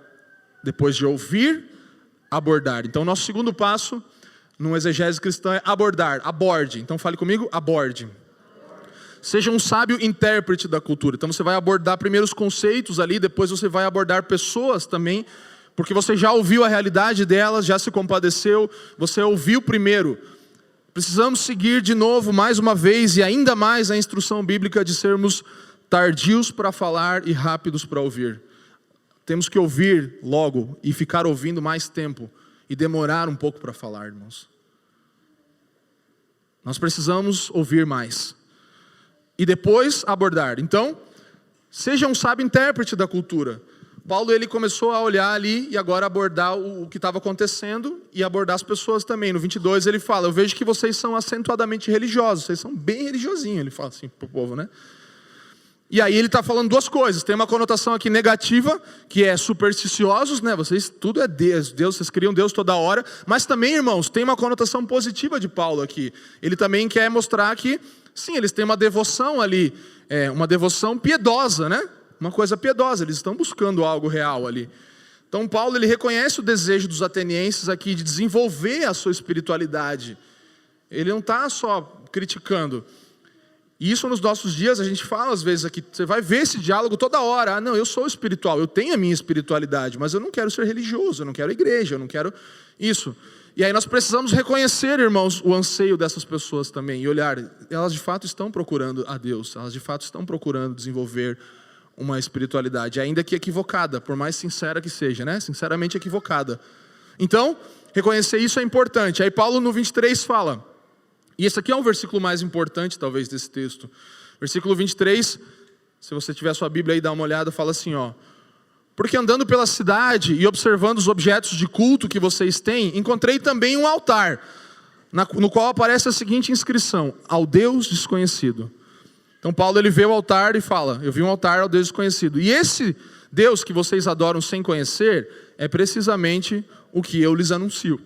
depois de ouvir, abordar. Então nosso segundo passo, numa exegese cristã, é abordar, aborde. Então fale comigo, aborde. Seja um sábio intérprete da cultura. Então você vai abordar primeiro os conceitos ali, depois você vai abordar pessoas também, porque você já ouviu a realidade delas, já se compadeceu, você ouviu primeiro. Precisamos seguir de novo, mais uma vez, e ainda mais a instrução bíblica de sermos tardios para falar e rápidos para ouvir. Temos que ouvir logo e ficar ouvindo mais tempo e demorar um pouco para falar, irmãos. Nós precisamos ouvir mais. E depois abordar. Então, seja um sábio intérprete da cultura. Paulo, ele começou a olhar ali e agora abordar o que estava acontecendo e abordar as pessoas também. No 22 ele fala, eu vejo que vocês são acentuadamente religiosos, vocês são bem religiosinhos, ele fala assim para o povo, né? E aí ele está falando duas coisas, tem uma conotação aqui negativa, que é supersticiosos, né? Vocês, tudo é Deus, vocês criam Deus toda hora, mas também, irmãos, tem uma conotação positiva de Paulo aqui. Ele também quer mostrar que sim, eles têm uma devoção ali, uma devoção piedosa, né? Uma coisa piedosa, eles estão buscando algo real ali. Então Paulo, ele reconhece o desejo dos atenienses aqui de desenvolver a sua espiritualidade. Ele não está só criticando. E isso nos nossos dias, a gente fala às vezes aqui, você vai ver esse diálogo toda hora. Ah, não, eu sou espiritual, eu tenho a minha espiritualidade, mas eu não quero ser religioso, eu não quero igreja, eu não quero isso. E aí nós precisamos reconhecer, irmãos, o anseio dessas pessoas também. E olhar, elas de fato estão procurando a Deus. Elas de fato estão procurando desenvolver uma espiritualidade. Ainda que equivocada, por mais sincera que seja, né? Sinceramente equivocada. Então, reconhecer isso é importante. Aí Paulo no 23 fala. E esse aqui é um versículo mais importante talvez desse texto. Versículo 23, se você tiver sua Bíblia aí, dá uma olhada, fala assim, ó. Porque andando pela cidade e observando os objetos de culto que vocês têm, encontrei também um altar, no qual aparece a seguinte inscrição, ao Deus desconhecido. Então Paulo, ele vê o altar e fala, eu vi um altar ao Deus desconhecido. E esse Deus que vocês adoram sem conhecer, é precisamente o que eu lhes anuncio.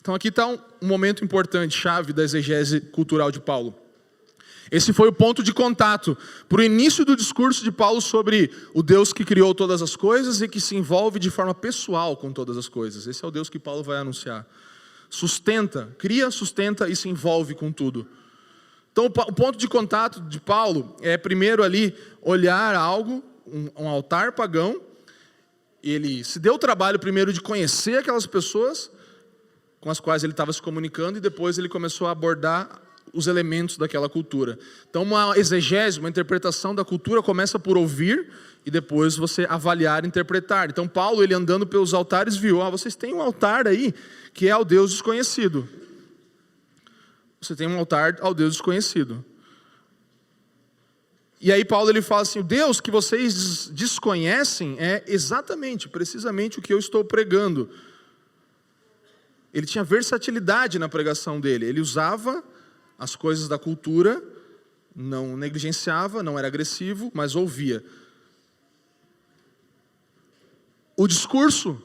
Então aqui está um momento importante, chave da exegese cultural de Paulo. Esse foi o ponto de contato para o início do discurso de Paulo sobre o Deus que criou todas as coisas e que se envolve de forma pessoal com todas as coisas. Esse é o Deus que Paulo vai anunciar. Sustenta, cria, sustenta e se envolve com tudo. Então o ponto de contato de Paulo é primeiro ali olhar algo, um altar pagão. Ele se deu o trabalho primeiro de conhecer aquelas pessoas com as quais ele estava se comunicando e depois ele começou a abordar os elementos daquela cultura. Então uma exegese, uma interpretação da cultura começa por ouvir e depois você avaliar e interpretar. Então Paulo, ele andando pelos altares, viu, vocês têm um altar aí que é ao Deus desconhecido. Você tem um altar ao Deus desconhecido. E aí Paulo ele fala assim, o Deus que vocês desconhecem é exatamente, precisamente o que eu estou pregando. Ele tinha versatilidade na pregação dele, ele usava as coisas da cultura, não negligenciava, não era agressivo, mas ouvia. O discurso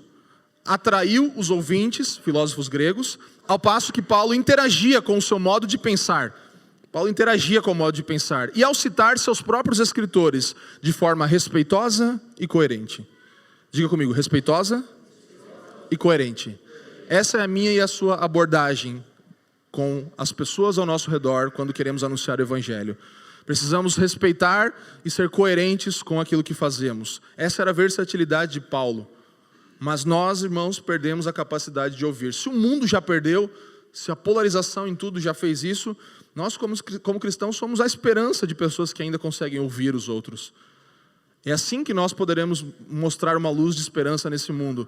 atraiu os ouvintes, filósofos gregos, ao passo que Paulo interagia com o seu modo de pensar. Paulo interagia com o modo de pensar. E ao citar seus próprios escritores de forma respeitosa e coerente. Diga comigo, respeitosa e coerente. Essa é a minha e a sua abordagem com as pessoas ao nosso redor quando queremos anunciar o Evangelho. Precisamos respeitar e ser coerentes com aquilo que fazemos. Essa era a versatilidade de Paulo. Mas nós, irmãos, perdemos a capacidade de ouvir. Se o mundo já perdeu, se a polarização em tudo já fez isso, nós como cristãos somos a esperança de pessoas que ainda conseguem ouvir os outros. É assim que nós poderemos mostrar uma luz de esperança nesse mundo.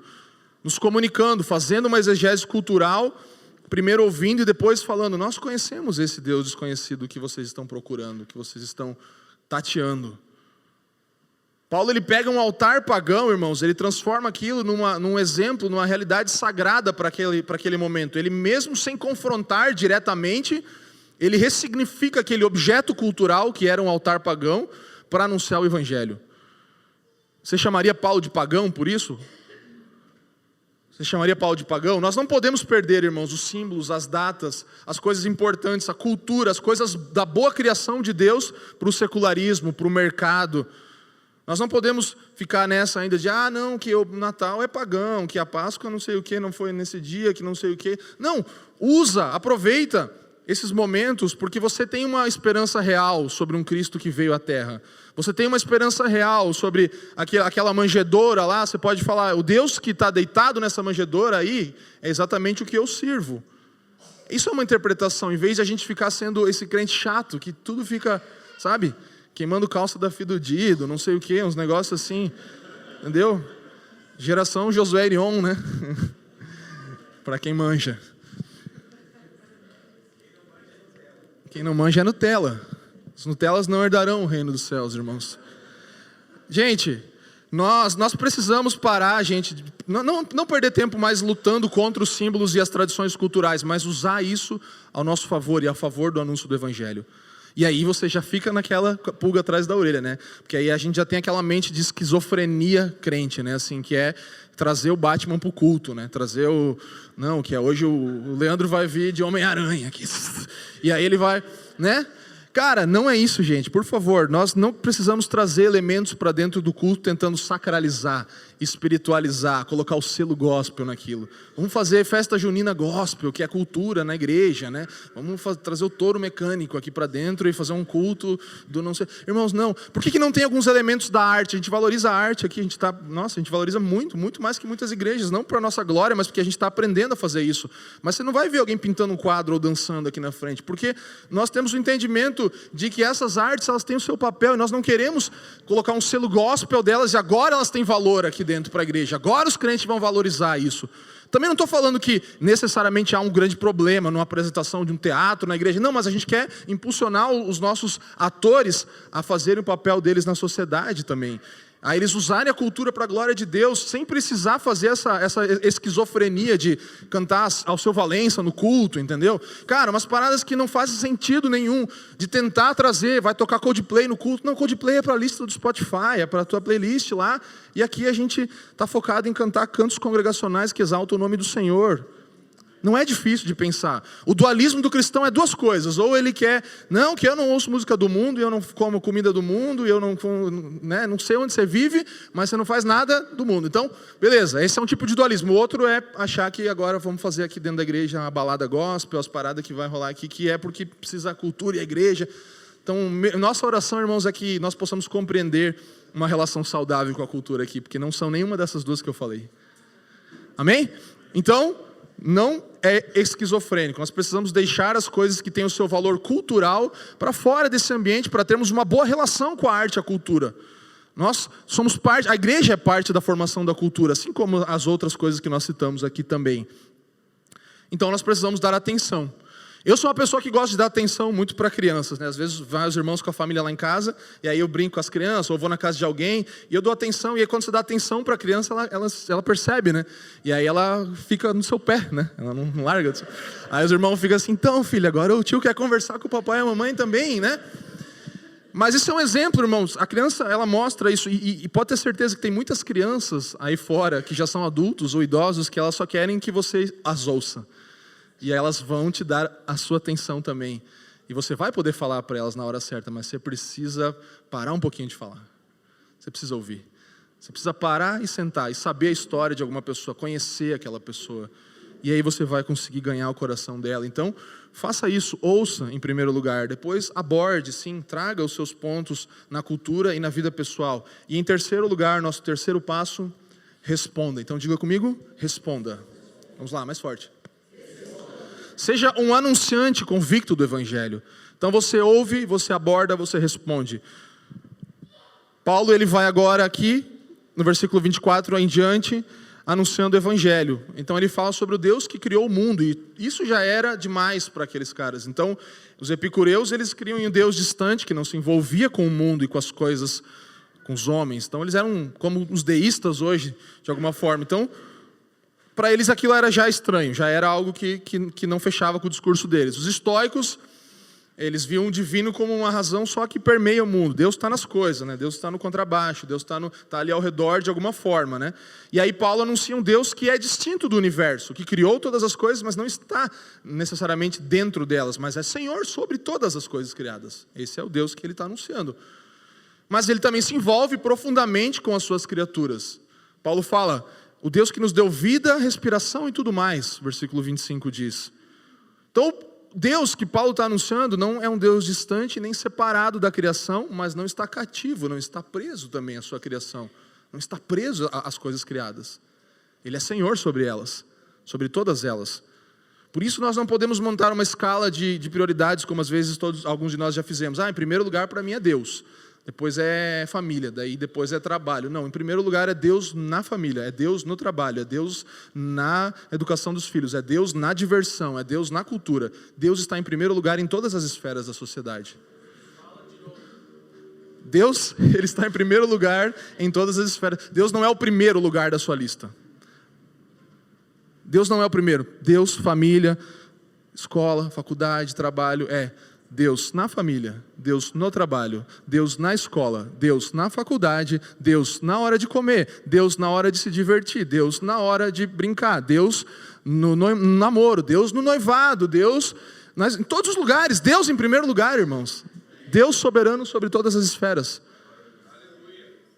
Nos comunicando, fazendo uma exegese cultural, primeiro ouvindo e depois falando, nós conhecemos esse Deus desconhecido que vocês estão procurando, que vocês estão tateando. Paulo ele pega um altar pagão, irmãos, ele transforma aquilo num exemplo, numa realidade sagrada para aquele momento. Ele mesmo sem confrontar diretamente, ele ressignifica aquele objeto cultural que era um altar pagão para anunciar o Evangelho. Você chamaria Paulo de pagão por isso? Você chamaria Paulo de pagão? Nós não podemos perder, irmãos, os símbolos, as datas, as coisas importantes, a cultura, as coisas da boa criação de Deus para o secularismo, para o mercado. Nós não podemos ficar nessa ainda de, não, que o Natal é pagão, que a Páscoa não sei o que, não foi nesse dia, que não sei o que. Não, aproveita esses momentos, porque você tem uma esperança real sobre um Cristo que veio à Terra. Você tem uma esperança real sobre aquela manjedoura lá, você pode falar, o Deus que está deitado nessa manjedoura aí, é exatamente o que eu sirvo. Isso é uma interpretação, em vez de a gente ficar sendo esse crente chato, que tudo fica, sabe, queimando calça da filha do Dido, não sei o que, uns negócios assim, entendeu? Geração Josué Erion, né? Para quem manja. Quem não manja é Nutella. Os Nutellas não herdarão o reino dos céus, irmãos. Gente, nós precisamos parar, gente, não perder tempo mais lutando contra os símbolos e as tradições culturais, mas usar isso ao nosso favor e a favor do anúncio do Evangelho. E aí você já fica naquela pulga atrás da orelha, né? Porque aí a gente já tem aquela mente de esquizofrenia crente, né? Assim, que é trazer o Batman pro culto, né? Trazer que é hoje o Leandro vai vir de Homem-Aranha aqui. E aí ele vai, né? Cara, não é isso, gente, por favor, nós não precisamos trazer elementos para dentro do culto tentando sacralizar, espiritualizar, colocar o selo gospel naquilo. Vamos fazer festa junina gospel, que é cultura na igreja, né? Vamos trazer o touro mecânico aqui para dentro e fazer um culto do não sei... Irmãos, não. Por que não tem alguns elementos da arte? A gente valoriza a arte aqui, a gente valoriza muito, muito mais que muitas igrejas, não para nossa glória, mas porque a gente está aprendendo a fazer isso. Mas você não vai ver alguém pintando um quadro ou dançando aqui na frente, porque nós temos o entendimento de que essas artes, elas têm o seu papel, e nós não queremos colocar um selo gospel delas, e agora elas têm valor aqui dentro para a igreja, agora os crentes vão valorizar isso. Também não estou falando que necessariamente há um grande problema numa apresentação de um teatro na igreja, não, mas a gente quer impulsionar os nossos atores a fazerem o papel deles na sociedade também. A eles usarem a cultura para a glória de Deus, sem precisar fazer essa esquizofrenia de cantar ao seu Valença no culto, entendeu? Cara, umas paradas que não fazem sentido nenhum, de tentar trazer, vai tocar Coldplay no culto. Não, Coldplay é para a lista do Spotify, é para a tua playlist lá, e aqui a gente está focado em cantar cantos congregacionais que exaltam o nome do Senhor. Não é difícil de pensar. O dualismo do cristão é duas coisas. Ou ele quer, não, que eu não ouço música do mundo, eu não como comida do mundo, eu não, né, não sei onde você vive, mas você não faz nada do mundo. Então, beleza, esse é um tipo de dualismo. O outro é achar que agora vamos fazer aqui dentro da igreja uma balada gospel, as paradas que vai rolar aqui, que é porque precisa a cultura e a igreja. Então, nossa oração, irmãos, é que nós possamos compreender uma relação saudável com a cultura aqui, porque não são nenhuma dessas duas que eu falei. Amém? Então, não é esquizofrênico. Nós precisamos deixar as coisas que têm o seu valor cultural para fora desse ambiente, para termos uma boa relação com a arte e a cultura. Nós somos parte, a igreja é parte da formação da cultura, assim como as outras coisas que nós citamos aqui também. Então nós precisamos dar atenção. Eu sou uma pessoa que gosta de dar atenção muito para crianças, né? Às vezes vai os irmãos com a família lá em casa, e aí eu brinco com as crianças, ou vou na casa de alguém, e eu dou atenção, e aí quando você dá atenção para a criança, ela percebe, né? E aí ela fica no seu pé, né? Ela não larga. Aí os irmãos ficam assim, então filho, agora o tio quer conversar com o papai e a mamãe também, né? Mas isso é um exemplo, irmãos. A criança, ela mostra isso, e pode ter certeza que tem muitas crianças aí fora, que já são adultos ou idosos, que elas só querem que você as ouça. E elas vão te dar a sua atenção também. E você vai poder falar para elas na hora certa, mas você precisa parar um pouquinho de falar. Você precisa ouvir. Você precisa parar e sentar e saber a história de alguma pessoa, conhecer aquela pessoa. E aí você vai conseguir ganhar o coração dela. Então, faça isso, ouça em primeiro lugar. Depois aborde, sim, traga os seus pontos na cultura e na vida pessoal. E em terceiro lugar, nosso terceiro passo, responda. Então diga comigo, responda. Vamos lá, mais forte. Seja um anunciante convicto do Evangelho. Então você ouve, você aborda, você responde. Paulo, ele vai agora aqui, no versículo 24 em diante, anunciando o Evangelho. Então ele fala sobre o Deus que criou o mundo, e isso já era demais para aqueles caras. Então os epicureus, eles criam um Deus distante, que não se envolvia com o mundo e com as coisas, com os homens. Então eles eram como os deístas hoje, de alguma forma. Então, para eles aquilo era já estranho, já era algo que não fechava com o discurso deles. Os estoicos, eles viam o divino como uma razão só que permeia o mundo. Deus está nas coisas, né? Deus está no contrabaixo, Deus está ali ao redor de alguma forma, né? E aí Paulo anuncia um Deus que é distinto do universo, que criou todas as coisas, mas não está necessariamente dentro delas, mas é Senhor sobre todas as coisas criadas. Esse é o Deus que ele está anunciando. Mas ele também se envolve profundamente com as suas criaturas. Paulo fala, o Deus que nos deu vida, respiração e tudo mais, versículo 25 diz. Então, Deus que Paulo está anunciando não é um Deus distante nem separado da criação, mas não está cativo, não está preso também à sua criação, não está preso às coisas criadas. Ele é Senhor sobre elas, sobre todas elas. Por isso nós não podemos montar uma escala de prioridades, como às vezes alguns de nós já fizemos. Em primeiro lugar para mim é Deus, depois é família, daí depois é trabalho. Não, em primeiro lugar é Deus na família, é Deus no trabalho, é Deus na educação dos filhos, é Deus na diversão, é Deus na cultura. Deus está em primeiro lugar em todas as esferas da sociedade. Deus, ele está em primeiro lugar em todas as esferas. Deus não é o primeiro lugar da sua lista. Deus não é o primeiro. Deus, família, escola, faculdade, trabalho, Deus na família, Deus no trabalho, Deus na escola, Deus na faculdade, Deus na hora de comer, Deus na hora de se divertir, Deus na hora de brincar, Deus no namoro, Deus no noivado, Deus em todos os lugares, Deus em primeiro lugar, irmãos. Deus soberano sobre todas as esferas.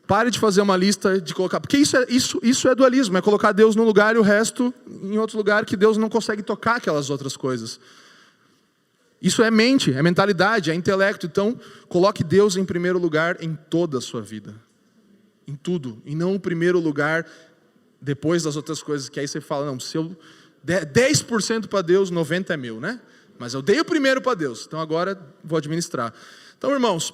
Pare de fazer uma lista de colocar, porque isso é dualismo, é colocar Deus num lugar e o resto em outro lugar que Deus não consegue tocar aquelas outras coisas. Isso é mente, é mentalidade, é intelecto. Então, coloque Deus em primeiro lugar em toda a sua vida. Em tudo. E não o primeiro lugar depois das outras coisas. Que aí você fala, não, se eu der 10% para Deus, 90% é meu, né? Mas eu dei o primeiro para Deus. Então agora vou administrar. Então, irmãos,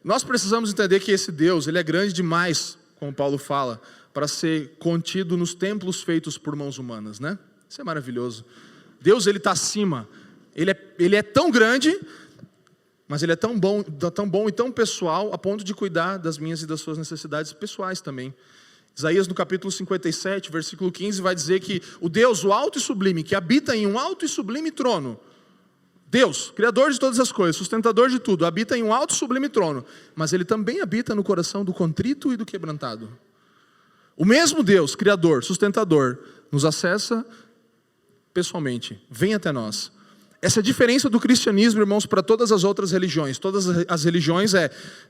nós precisamos entender que esse Deus, ele é grande demais, como Paulo fala, para ser contido nos templos feitos por mãos humanas, né? Isso é maravilhoso. Deus, ele está acima, ele é tão grande, mas ele é tão bom e tão pessoal, a ponto de cuidar das minhas e das suas necessidades pessoais também. Isaías no capítulo 57, versículo 15, vai dizer que o Deus, o alto e sublime, que habita em um alto e sublime trono, Deus, criador de todas as coisas, sustentador de tudo, habita em um alto e sublime trono, mas ele também habita no coração do contrito e do quebrantado. O mesmo Deus, criador, sustentador, nos acessa pessoalmente, vem até nós. Essa é a diferença do cristianismo, irmãos, para todas as outras religiões. Todas as religiões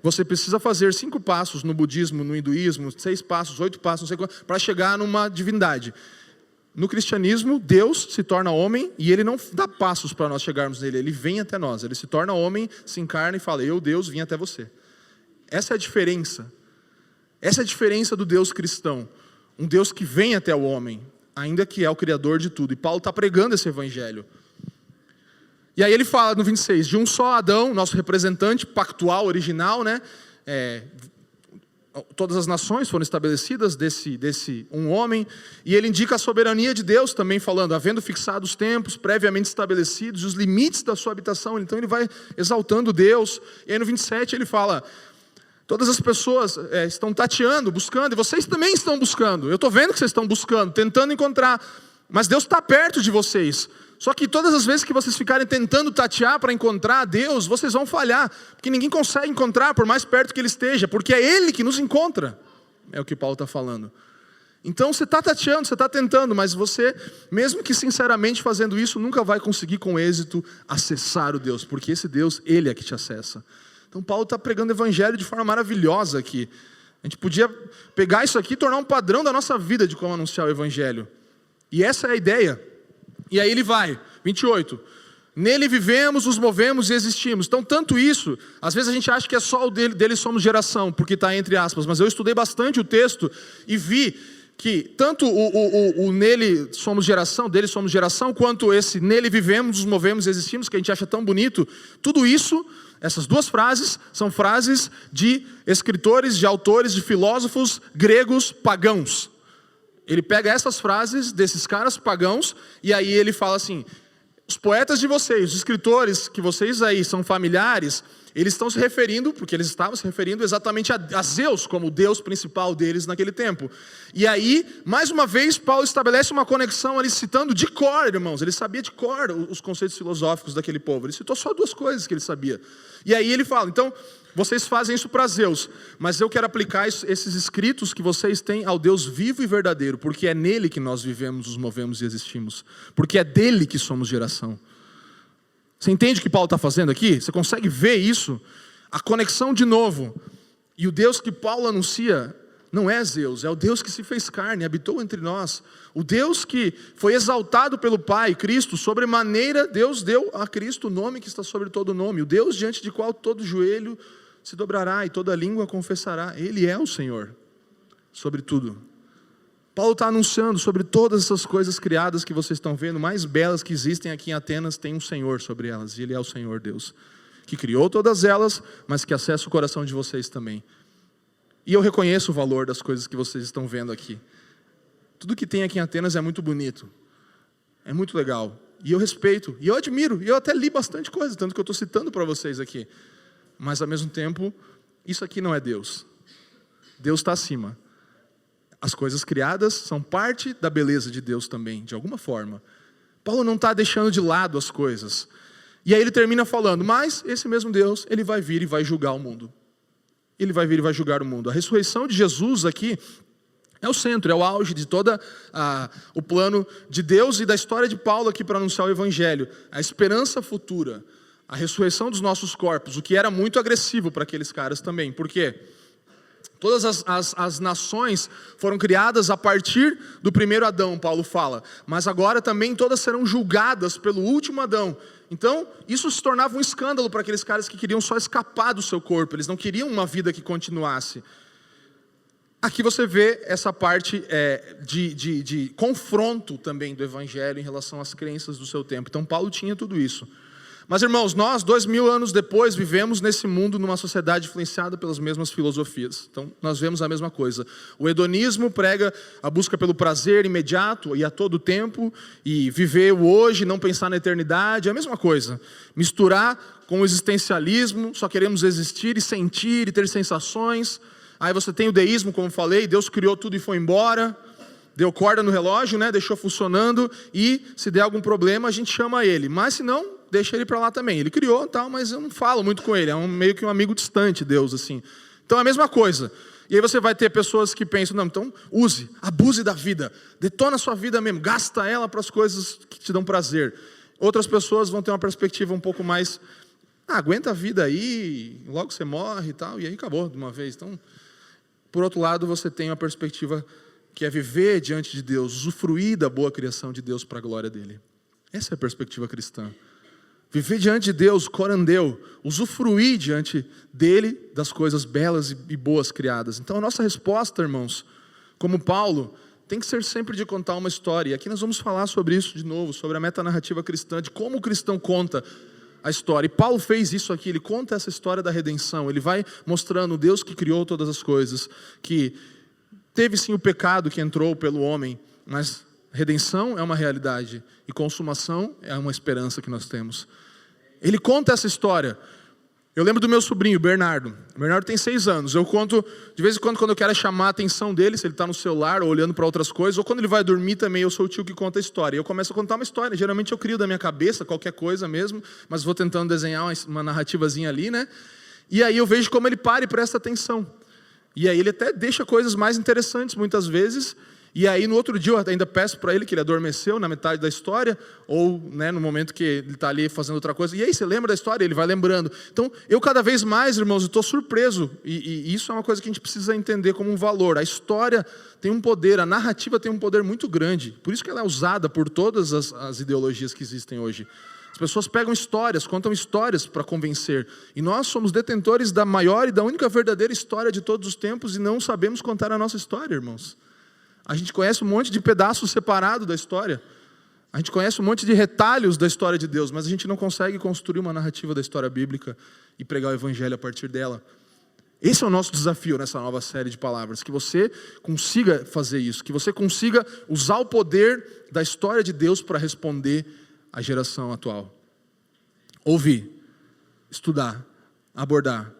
você precisa fazer 5 passos no budismo, no hinduísmo, 6 passos, 8 passos, não sei quanto, para chegar numa divindade. No cristianismo, Deus se torna homem e Ele não dá passos para nós chegarmos nele, Ele vem até nós. Ele se torna homem, se encarna e fala, eu, Deus, vim até você. Essa é a diferença. Essa é a diferença do Deus cristão. Um Deus que vem até o homem, ainda que é o Criador de tudo. E Paulo está pregando esse evangelho. E aí ele fala no 26, de um só Adão, nosso representante pactual, original, né? Todas as nações foram estabelecidas desse um homem. E ele indica a soberania de Deus também, falando, havendo fixado os tempos previamente estabelecidos, os limites da sua habitação. Então ele vai exaltando Deus. E aí no 27 ele fala, todas as pessoas estão tateando, buscando, e vocês também estão buscando. Eu estou vendo que vocês estão buscando, tentando encontrar. Mas Deus está perto de vocês. Só que todas as vezes que vocês ficarem tentando tatear para encontrar Deus, vocês vão falhar. Porque ninguém consegue encontrar por mais perto que Ele esteja. Porque é Ele que nos encontra. É o que Paulo está falando. Então você está tateando, você está tentando. Mas você, mesmo que sinceramente fazendo isso, nunca vai conseguir com êxito acessar o Deus. Porque esse Deus, Ele é que te acessa. Então Paulo está pregando o evangelho de forma maravilhosa aqui. A gente podia pegar isso aqui e tornar um padrão da nossa vida de como anunciar o evangelho. E essa é a ideia. E aí ele vai, 28. Nele vivemos, nos movemos e existimos. Então tanto isso, às vezes a gente acha que é só o dele somos geração, porque está entre aspas. Mas eu estudei bastante o texto e vi que tanto o nele somos geração, dele somos geração, quanto esse nele vivemos, nos movemos e existimos, que a gente acha tão bonito. Tudo isso, essas duas frases, são frases de escritores, de autores, de filósofos gregos pagãos. Ele pega essas frases desses caras pagãos e aí ele fala assim, os poetas de vocês, os escritores que vocês aí são familiares, eles estão se referindo, porque eles estavam se referindo exatamente a Zeus como o Deus principal deles naquele tempo. E aí, mais uma vez, Paulo estabelece uma conexão ali citando de cor, irmãos. Ele sabia de cor os conceitos filosóficos daquele povo. Ele citou só 2 coisas que ele sabia. E aí ele fala, então, vocês fazem isso para Zeus, mas eu quero aplicar esses escritos que vocês têm ao Deus vivo e verdadeiro, porque é nele que nós vivemos, nos movemos e existimos. Porque é dele que somos geração. Você entende o que Paulo está fazendo aqui? Você consegue ver isso? A conexão de novo. E o Deus que Paulo anuncia não é Zeus, é o Deus que se fez carne, habitou entre nós. O Deus que foi exaltado pelo Pai, Cristo, sobremaneira Deus deu a Cristo o nome que está sobre todo nome. O Deus diante de qual todo joelho se dobrará e toda língua confessará. Ele é o Senhor, sobre tudo. Paulo está anunciando sobre todas essas coisas criadas que vocês estão vendo, mais belas que existem aqui em Atenas, tem um Senhor sobre elas, e Ele é o Senhor Deus, que criou todas elas, mas que acessa o coração de vocês também. E eu reconheço o valor das coisas que vocês estão vendo aqui. Tudo que tem aqui em Atenas é muito bonito, é muito legal, e eu respeito, e eu admiro, e eu até li bastante coisa, tanto que eu estou citando para vocês aqui. Mas ao mesmo tempo, isso aqui não é Deus. Deus está acima. As coisas criadas são parte da beleza de Deus também, de alguma forma. Paulo não está deixando de lado as coisas. E aí ele termina falando, mas esse mesmo Deus, ele vai vir e vai julgar o mundo. Ele vai vir e vai julgar o mundo. A ressurreição de Jesus aqui é o centro, é o auge de todo o plano de Deus e da história de Paulo aqui para anunciar o Evangelho. A esperança futura, a ressurreição dos nossos corpos, o que era muito agressivo para aqueles caras também. Por quê? Todas as nações foram criadas a partir do primeiro Adão, Paulo fala. Mas agora também todas serão julgadas pelo último Adão. Então, isso se tornava um escândalo para aqueles caras que queriam só escapar do seu corpo. Eles não queriam uma vida que continuasse. Aqui você vê essa parte de confronto também do Evangelho em relação às crenças do seu tempo. Então, Paulo tinha tudo isso. Mas irmãos, nós 2000 anos depois vivemos nesse mundo numa sociedade influenciada pelas mesmas filosofias. Então nós vemos a mesma coisa. O hedonismo prega a busca pelo prazer imediato e a todo tempo, e viver o hoje, não pensar na eternidade, é a mesma coisa. Misturar com o existencialismo, só queremos existir e sentir e ter sensações. Aí você tem o deísmo, como falei, Deus criou tudo e foi embora. Deu corda no relógio, né? Deixou funcionando, e se der algum problema a gente chama ele. Mas se não, deixa ele para lá também. Ele criou, tal, mas eu não falo muito com ele. É meio que um amigo distante, Deus, assim. Então é a mesma coisa. E aí você vai ter pessoas que pensam, não, então abuse da vida, detona a sua vida mesmo, gasta ela para as coisas que te dão prazer. Outras pessoas vão ter uma perspectiva um pouco mais, aguenta a vida aí, logo você morre e tal, e aí acabou de uma vez. Então, por outro lado, você tem uma perspectiva que é viver diante de Deus, usufruir da boa criação de Deus para a glória dele. Essa é a perspectiva cristã. Viver diante de Deus, corandeu, usufruir diante dele das coisas belas e boas criadas. Então a nossa resposta, irmãos, como Paulo, tem que ser sempre de contar uma história. E aqui nós vamos falar sobre isso de novo, sobre a metanarrativa cristã, de como o cristão conta a história. E Paulo fez isso aqui, ele conta essa história da redenção. Ele vai mostrando o Deus que criou todas as coisas, que teve sim o pecado que entrou pelo homem, mas redenção é uma realidade e consumação é uma esperança que nós temos. Ele conta essa história. Eu lembro do meu sobrinho, Bernardo. O Bernardo tem 6 anos. Eu conto, de vez em quando eu quero chamar a atenção dele, se ele está no celular ou olhando para outras coisas, ou quando ele vai dormir também, eu sou o tio que conta a história. Eu começo a contar uma história. Geralmente eu crio da minha cabeça qualquer coisa mesmo, mas vou tentando desenhar uma narrativazinha ali, né? E aí eu vejo como ele para e presta atenção. E aí ele até deixa coisas mais interessantes muitas vezes. E aí no outro dia eu ainda peço para ele que ele adormeceu na metade da história, ou né, no momento que ele está ali fazendo outra coisa. E aí você lembra da história? Ele vai lembrando. Então eu cada vez mais, irmãos, estou surpreso. E isso é uma coisa que a gente precisa entender como um valor. A história tem um poder, a narrativa tem um poder muito grande. Por isso que ela é usada por todas as ideologias que existem hoje. As pessoas pegam histórias, contam histórias para convencer. E nós somos detentores da maior e da única verdadeira história de todos os tempos e não sabemos contar a nossa história, irmãos. A gente conhece um monte de pedaços separados da história. A gente conhece um monte de retalhos da história de Deus, mas a gente não consegue construir uma narrativa da história bíblica e pregar o evangelho a partir dela. Esse é o nosso desafio nessa nova série de palavras, que você consiga fazer isso, que você consiga usar o poder da história de Deus para responder à geração atual. Ouvir, estudar, abordar,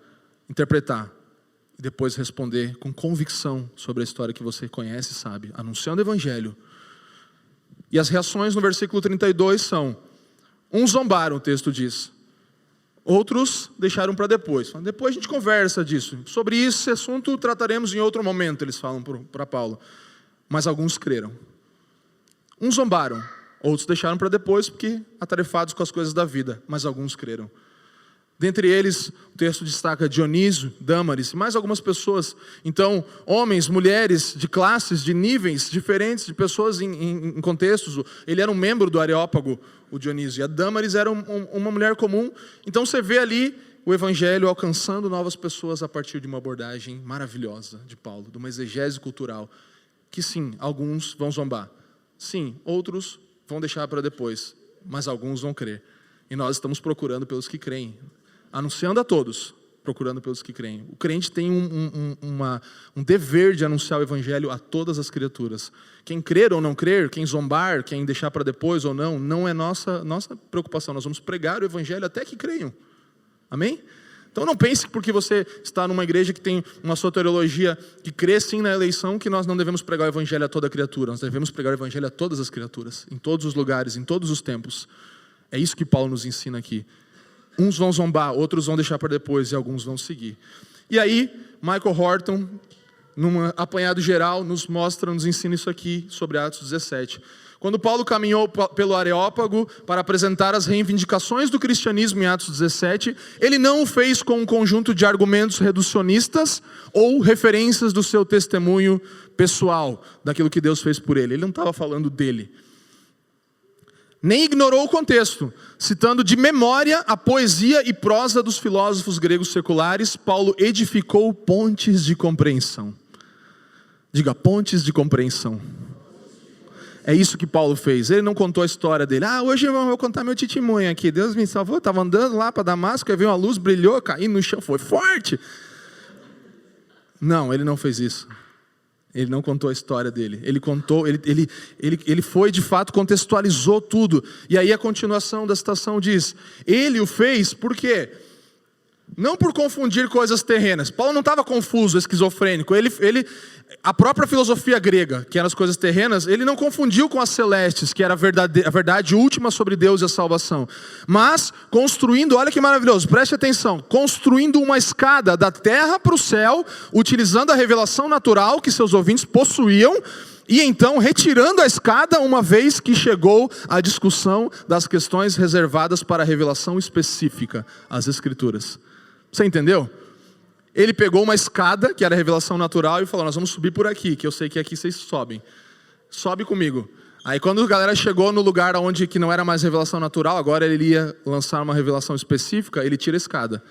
interpretar, e depois responder com convicção sobre a história que você conhece e sabe, anunciando o evangelho. E as reações no versículo 32 são: uns zombaram, o texto diz, outros deixaram para depois. Depois a gente conversa disso. Sobre esse assunto trataremos em outro momento, eles falam para Paulo. Mas alguns creram. Uns zombaram, outros deixaram para depois, porque atarefados com as coisas da vida, mas alguns creram. Dentre eles, o texto destaca Dionísio, Dâmaris e mais algumas pessoas. Então, homens, mulheres, de classes, de níveis diferentes, de pessoas em contextos. Ele era um membro do Areópago, o Dionísio, e a Dâmaris era uma mulher comum. Então você vê ali o evangelho alcançando novas pessoas a partir de uma abordagem maravilhosa de Paulo, de uma exegese cultural. Que sim, alguns vão zombar. Sim, outros vão deixar para depois, mas alguns vão crer. E nós estamos procurando pelos que creem. Anunciando a todos, procurando pelos que creem. O crente tem um dever de anunciar o evangelho a todas as criaturas. Quem crer ou não crer, quem zombar, quem deixar para depois ou não, não é nossa preocupação. Nós vamos pregar o evangelho até que creiam. Amém? Então não pense que porque você está numa igreja que tem uma soteriologia que crê sim na eleição, que nós não devemos pregar o evangelho a toda criatura. Nós devemos pregar o evangelho a todas as criaturas, em todos os lugares, em todos os tempos. É isso que Paulo nos ensina aqui. Uns vão zombar, outros vão deixar para depois e alguns vão seguir. E aí, Michael Horton, num apanhado geral, nos ensina isso aqui sobre Atos 17. Quando Paulo caminhou pelo Areópago para apresentar as reivindicações do cristianismo em Atos 17, ele não o fez com um conjunto de argumentos reducionistas ou referências do seu testemunho pessoal, daquilo que Deus fez por ele. Ele não estava falando dele. Nem ignorou o contexto. Citando de memória a poesia e prosa dos filósofos gregos seculares, Paulo edificou pontes de compreensão. Diga, pontes de compreensão. É isso que Paulo fez. Ele não contou a história dele. Hoje, irmão, eu vou contar meu testemunho aqui. Deus me salvou, estava andando lá para Damasco, aí veio uma luz, brilhou, caí no chão, foi forte. Não, ele não fez isso. Ele não contou a história dele. Ele contou, ele foi de fato, contextualizou tudo. E aí a continuação da citação diz: ele o fez por quê? Não por confundir coisas terrenas. Paulo não estava confuso, esquizofrênico. A própria filosofia grega, que eram as coisas terrenas, ele não confundiu com as celestes, que era a verdade última sobre Deus e a salvação. Mas construindo, olha que maravilhoso, preste atenção, construindo uma escada da terra para o céu, utilizando a revelação natural que seus ouvintes possuíam, e então retirando a escada uma vez que chegou a discussão das questões reservadas para a revelação específica, as Escrituras. Você entendeu? Ele pegou uma escada, que era a revelação natural, e falou, nós vamos subir por aqui, que eu sei que aqui vocês sobem. Sobe comigo. Aí quando a galera chegou no lugar onde que não era mais revelação natural, agora ele ia lançar uma revelação específica, ele tira a escada.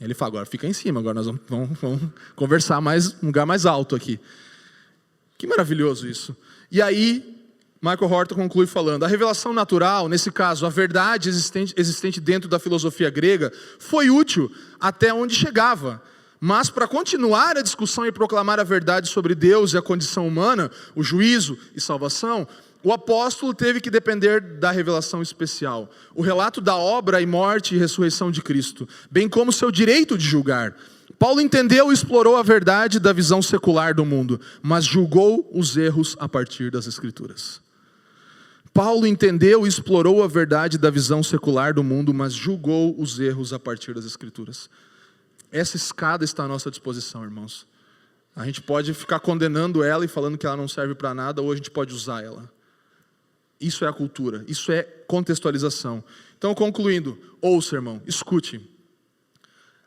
Ele fala, agora fica em cima, agora nós vamos conversar um lugar mais alto aqui. Que maravilhoso isso. E aí, Michael Horton conclui falando, a revelação natural, nesse caso, a verdade existente dentro da filosofia grega, foi útil até onde chegava. Mas para continuar a discussão e proclamar a verdade sobre Deus e a condição humana, o juízo e salvação, o apóstolo teve que depender da revelação especial. O relato da obra e morte e ressurreição de Cristo, bem como seu direito de julgar. Paulo entendeu e explorou a verdade da visão secular do mundo, mas julgou os erros a partir das Escrituras. Paulo entendeu e explorou a verdade da visão secular do mundo, mas julgou os erros a partir das Escrituras. Essa escada está à nossa disposição, irmãos. A gente pode ficar condenando ela e falando que ela não serve para nada, ou a gente pode usar ela. Isso é a cultura, isso é contextualização. Então, concluindo, ouça, irmão, escute.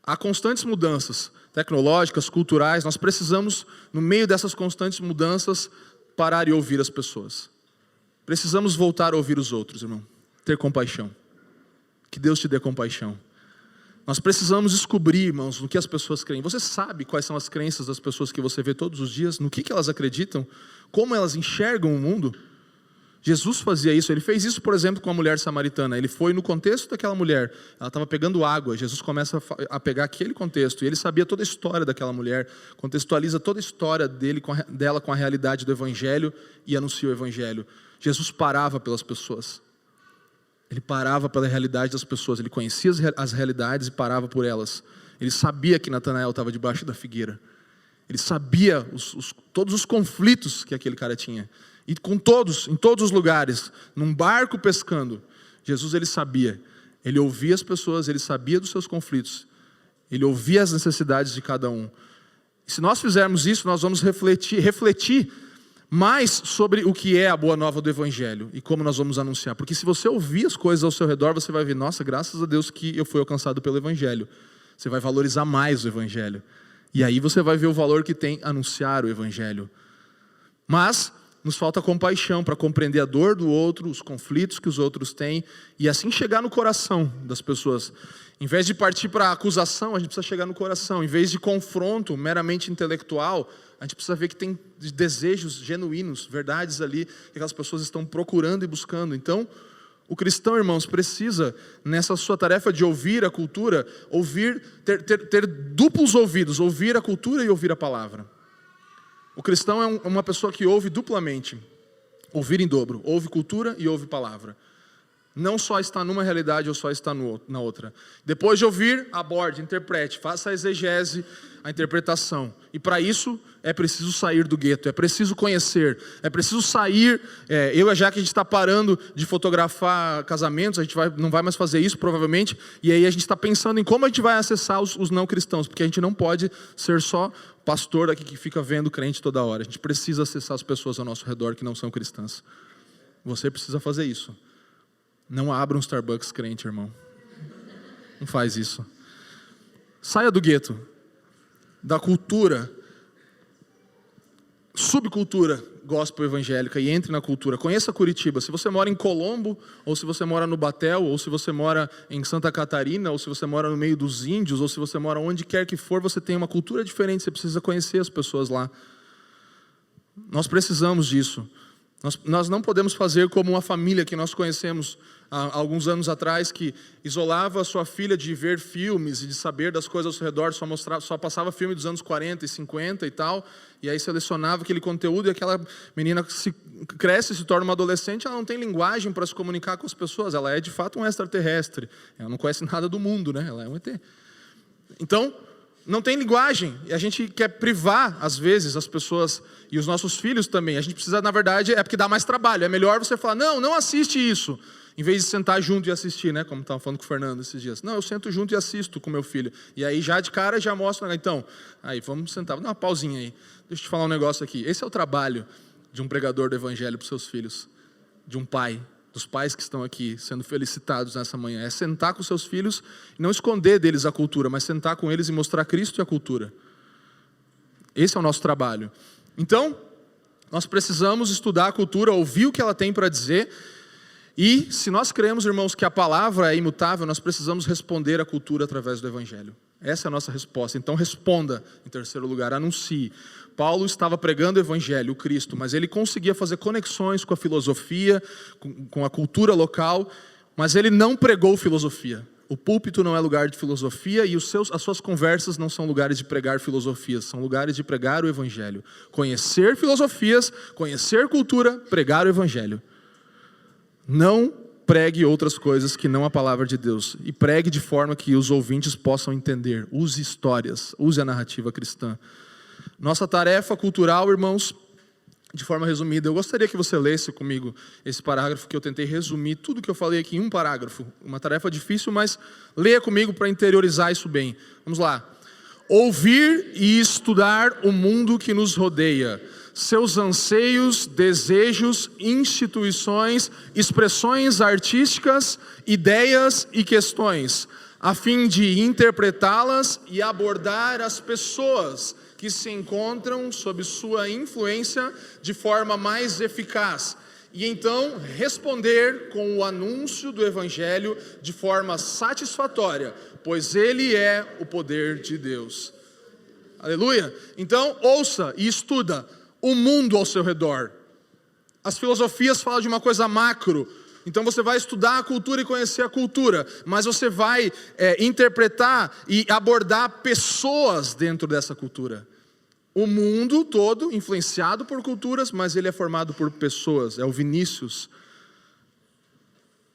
Há constantes mudanças tecnológicas, culturais, nós precisamos, no meio dessas constantes mudanças, parar e ouvir as pessoas. Precisamos voltar a ouvir os outros, irmão. Ter compaixão. Que Deus te dê compaixão. Nós precisamos descobrir, irmãos, no que as pessoas creem. Você sabe quais são as crenças das pessoas que você vê todos os dias? No que elas acreditam? Como elas enxergam o mundo? Jesus fazia isso. Ele fez isso, por exemplo, com a mulher samaritana. Ele foi no contexto daquela mulher. Ela estava pegando água. Jesus começa a pegar aquele contexto. E ele sabia toda a história daquela mulher. Contextualiza toda a história dela com a realidade do Evangelho e anuncia o Evangelho. Jesus parava pelas pessoas. Ele parava pela realidade das pessoas. Ele conhecia as realidades e parava por elas. Ele sabia que Natanael estava debaixo da figueira. Ele sabia todos os conflitos que aquele cara tinha. E em todos os lugares, num barco pescando, Jesus ele sabia. Ele ouvia as pessoas, ele sabia dos seus conflitos. Ele ouvia as necessidades de cada um. E se nós fizermos isso, nós vamos refletir mais sobre o que é a boa nova do Evangelho e como nós vamos anunciar. Porque se você ouvir as coisas ao seu redor, você vai ver, nossa, graças a Deus que eu fui alcançado pelo Evangelho. Você vai valorizar mais o Evangelho. E aí você vai ver o valor que tem anunciar o Evangelho. Mas nos falta compaixão para compreender a dor do outro, os conflitos que os outros têm, e assim chegar no coração das pessoas. Em vez de partir para a acusação, a gente precisa chegar no coração. Em vez de confronto meramente intelectual, a gente precisa ver que tem desejos genuínos, verdades ali, que aquelas pessoas estão procurando e buscando. Então, o cristão, irmãos, precisa, nessa sua tarefa de ouvir a cultura, ter duplos ouvidos, ouvir a cultura e ouvir a palavra. O cristão é uma pessoa que ouve duplamente, ouvir em dobro, ouve cultura e ouve palavra. Não só está numa realidade ou só está na outra. Depois de ouvir, aborde, interprete, faça a exegese, a interpretação. E para isso é preciso sair do gueto, é preciso conhecer, é preciso sair. Eu e a Jaque, a gente está parando de fotografar casamentos, a gente não vai mais fazer isso provavelmente, e aí a gente está pensando em como a gente vai acessar os não cristãos, porque a gente não pode ser só pastor aqui que fica vendo crente toda hora. A gente precisa acessar as pessoas ao nosso redor que não são cristãs. Você precisa fazer isso. Não abra um Starbucks crente, irmão. Não faz isso. Saia do gueto, da cultura, subcultura gospel evangélica, e entre na cultura. Conheça Curitiba. Se você mora em Colombo, ou se você mora no Batel, ou se você mora em Santa Catarina, ou se você mora no meio dos índios, ou se você mora onde quer que for, você tem uma cultura diferente, você precisa conhecer as pessoas lá. Nós precisamos disso. Nós não podemos fazer como uma família que nós conhecemos há alguns anos atrás, que isolava a sua filha de ver filmes e de saber das coisas ao seu redor, só passava filme dos anos 40 e 50 e tal, e aí selecionava aquele conteúdo, e aquela menina cresce, se torna uma adolescente, ela não tem linguagem para se comunicar com as pessoas, ela é de fato um extraterrestre, ela não conhece nada do mundo, né? Ela é um ET. Então, não tem linguagem, e a gente quer privar, às vezes, as pessoas e os nossos filhos também. A gente precisa, na verdade, é porque dá mais trabalho. É melhor você falar, não assiste isso, em vez de sentar junto e assistir, né? Como estava falando com o Fernando esses dias. Não, eu sento junto e assisto com meu filho. E aí, já de cara, já mostro, então, aí, vamos sentar, vou dar uma pausinha aí. Deixa eu te falar um negócio aqui. Esse é o trabalho de um pregador do evangelho para os seus filhos, de um pai, dos pais que estão aqui sendo felicitados nessa manhã. É sentar com seus filhos e não esconder deles a cultura, mas sentar com eles e mostrar Cristo e a cultura. Esse é o nosso trabalho. Então, nós precisamos estudar a cultura, ouvir o que ela tem para dizer. E se nós cremos, irmãos, que a palavra é imutável, nós precisamos responder à cultura através do evangelho. Essa é a nossa resposta. Então responda, em terceiro lugar, anuncie. Paulo estava pregando o evangelho, o Cristo, mas ele conseguia fazer conexões com a filosofia, com a cultura local, mas ele não pregou filosofia. O púlpito não é lugar de filosofia e as suas conversas não são lugares de pregar filosofias, são lugares de pregar o evangelho. Conhecer filosofias, conhecer cultura, pregar o evangelho. Não pregue outras coisas que não a palavra de Deus. E pregue de forma que os ouvintes possam entender. Use histórias, use a narrativa cristã. Nossa tarefa cultural, irmãos, de forma resumida, eu gostaria que você lesse comigo esse parágrafo que eu tentei resumir tudo que eu falei aqui em um parágrafo. Uma tarefa difícil, mas leia comigo para interiorizar isso bem. Vamos lá. Ouvir e estudar o mundo que nos rodeia, seus anseios, desejos, instituições, expressões artísticas, ideias e questões, a fim de interpretá-las e abordar as pessoas que se encontram sob sua influência de forma mais eficaz, e então responder com o anúncio do Evangelho de forma satisfatória, pois ele é o poder de Deus. Aleluia! Então ouça e estuda o mundo ao seu redor. As filosofias falam de uma coisa macro, então você vai estudar a cultura e conhecer a cultura, mas você vai interpretar e abordar pessoas dentro dessa cultura. O mundo todo influenciado por culturas, mas ele é formado por pessoas. É o Vinícius,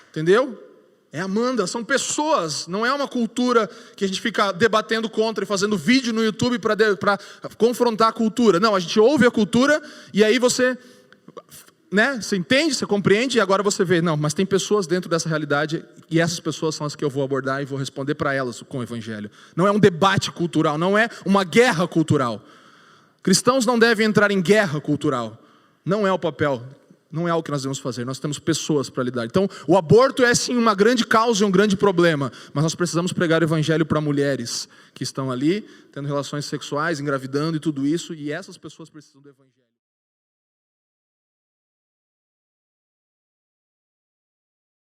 entendeu? É Amanda, são pessoas, não é uma cultura que a gente fica debatendo contra e fazendo vídeo no YouTube para confrontar a cultura. Não, a gente ouve a cultura e aí você entende, você compreende e agora você vê, não, mas tem pessoas dentro dessa realidade e essas pessoas são as que eu vou abordar e vou responder para elas com o Evangelho. Não é um debate cultural, não é uma guerra cultural. Cristãos não devem entrar em guerra cultural, não é o papel. Não é o que nós devemos fazer, nós temos pessoas para lidar. Então, o aborto é sim uma grande causa e um grande problema, mas nós precisamos pregar o evangelho para mulheres que estão ali, tendo relações sexuais, engravidando e tudo isso, e essas pessoas precisam do evangelho.